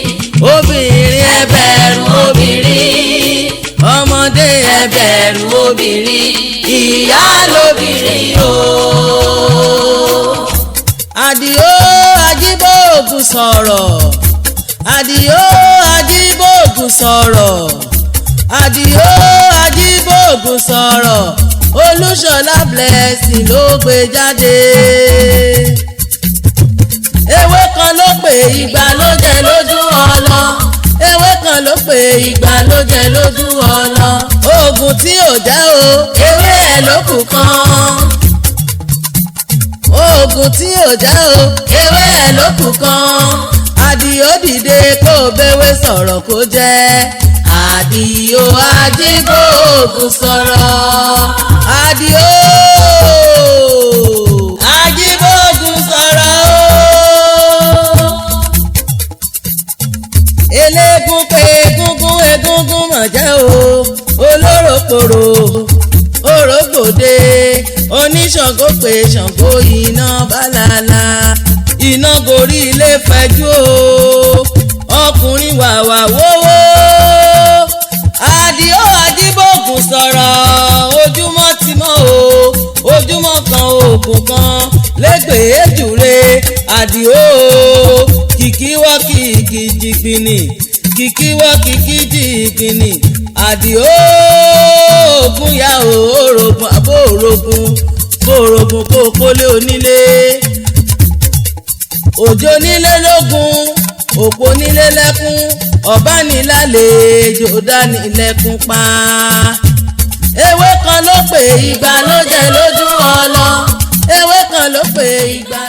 obìnrin ẹ bẹ̀rù obìnrin ọmọdé ẹ bẹ̀rù obìnrin ìyá lóbìnrin o. àdìó ajíbòògùn sọ̀rọ̀ àdìó ajíbòògùn sọ̀rọ̀ àdìó ajíbòògùn sọ̀rọ̀ Olúṣọlá blessing ló gbé jáde. ewé kan ló pè ìgbà ló jẹ lójú ọlọ ewé kan ló pè ìgbà ló jẹ lójú ọlọ oògùn tí ò jẹ́ o ewé ẹ̀ ló kù kan oògùn tí ò jẹ́ o ewé ẹ̀ ló kù kan àdìó dìde kó béwé sọ̀rọ̀ kó jẹ́ àdìó ajíbòògùn sọ̀rọ̀ àdìó ajíbòògùn sọ̀rọ̀ o eléégún pé òrógbòrò òrógbòde oníṣàngó pé ṣàngó iná bálàlà iná gorí ilé fẹjú o ọkùnrin wàwà wówó Àdìó Àjíbògùn sọ̀rọ̀ ojúmọ́ ti mọ́ o ojúmọ́ kan òkun kan lẹ́gbẹ̀ẹ́ jùre Àdìó kìkíwọ́ kìkì jìgbìnì kìkíwọ́ kìkì jìgbìnì Àdìó ògùn ya òrògùn àbó òrògùn òrògùn kó kólé onílé òjò nílé lógún òpó nílé lẹ́kún ọ̀bánilálejò dánilẹ́kún pa ewé kan ló pè igba ló jẹ lójú ọlọ ewé kan ló pè igba.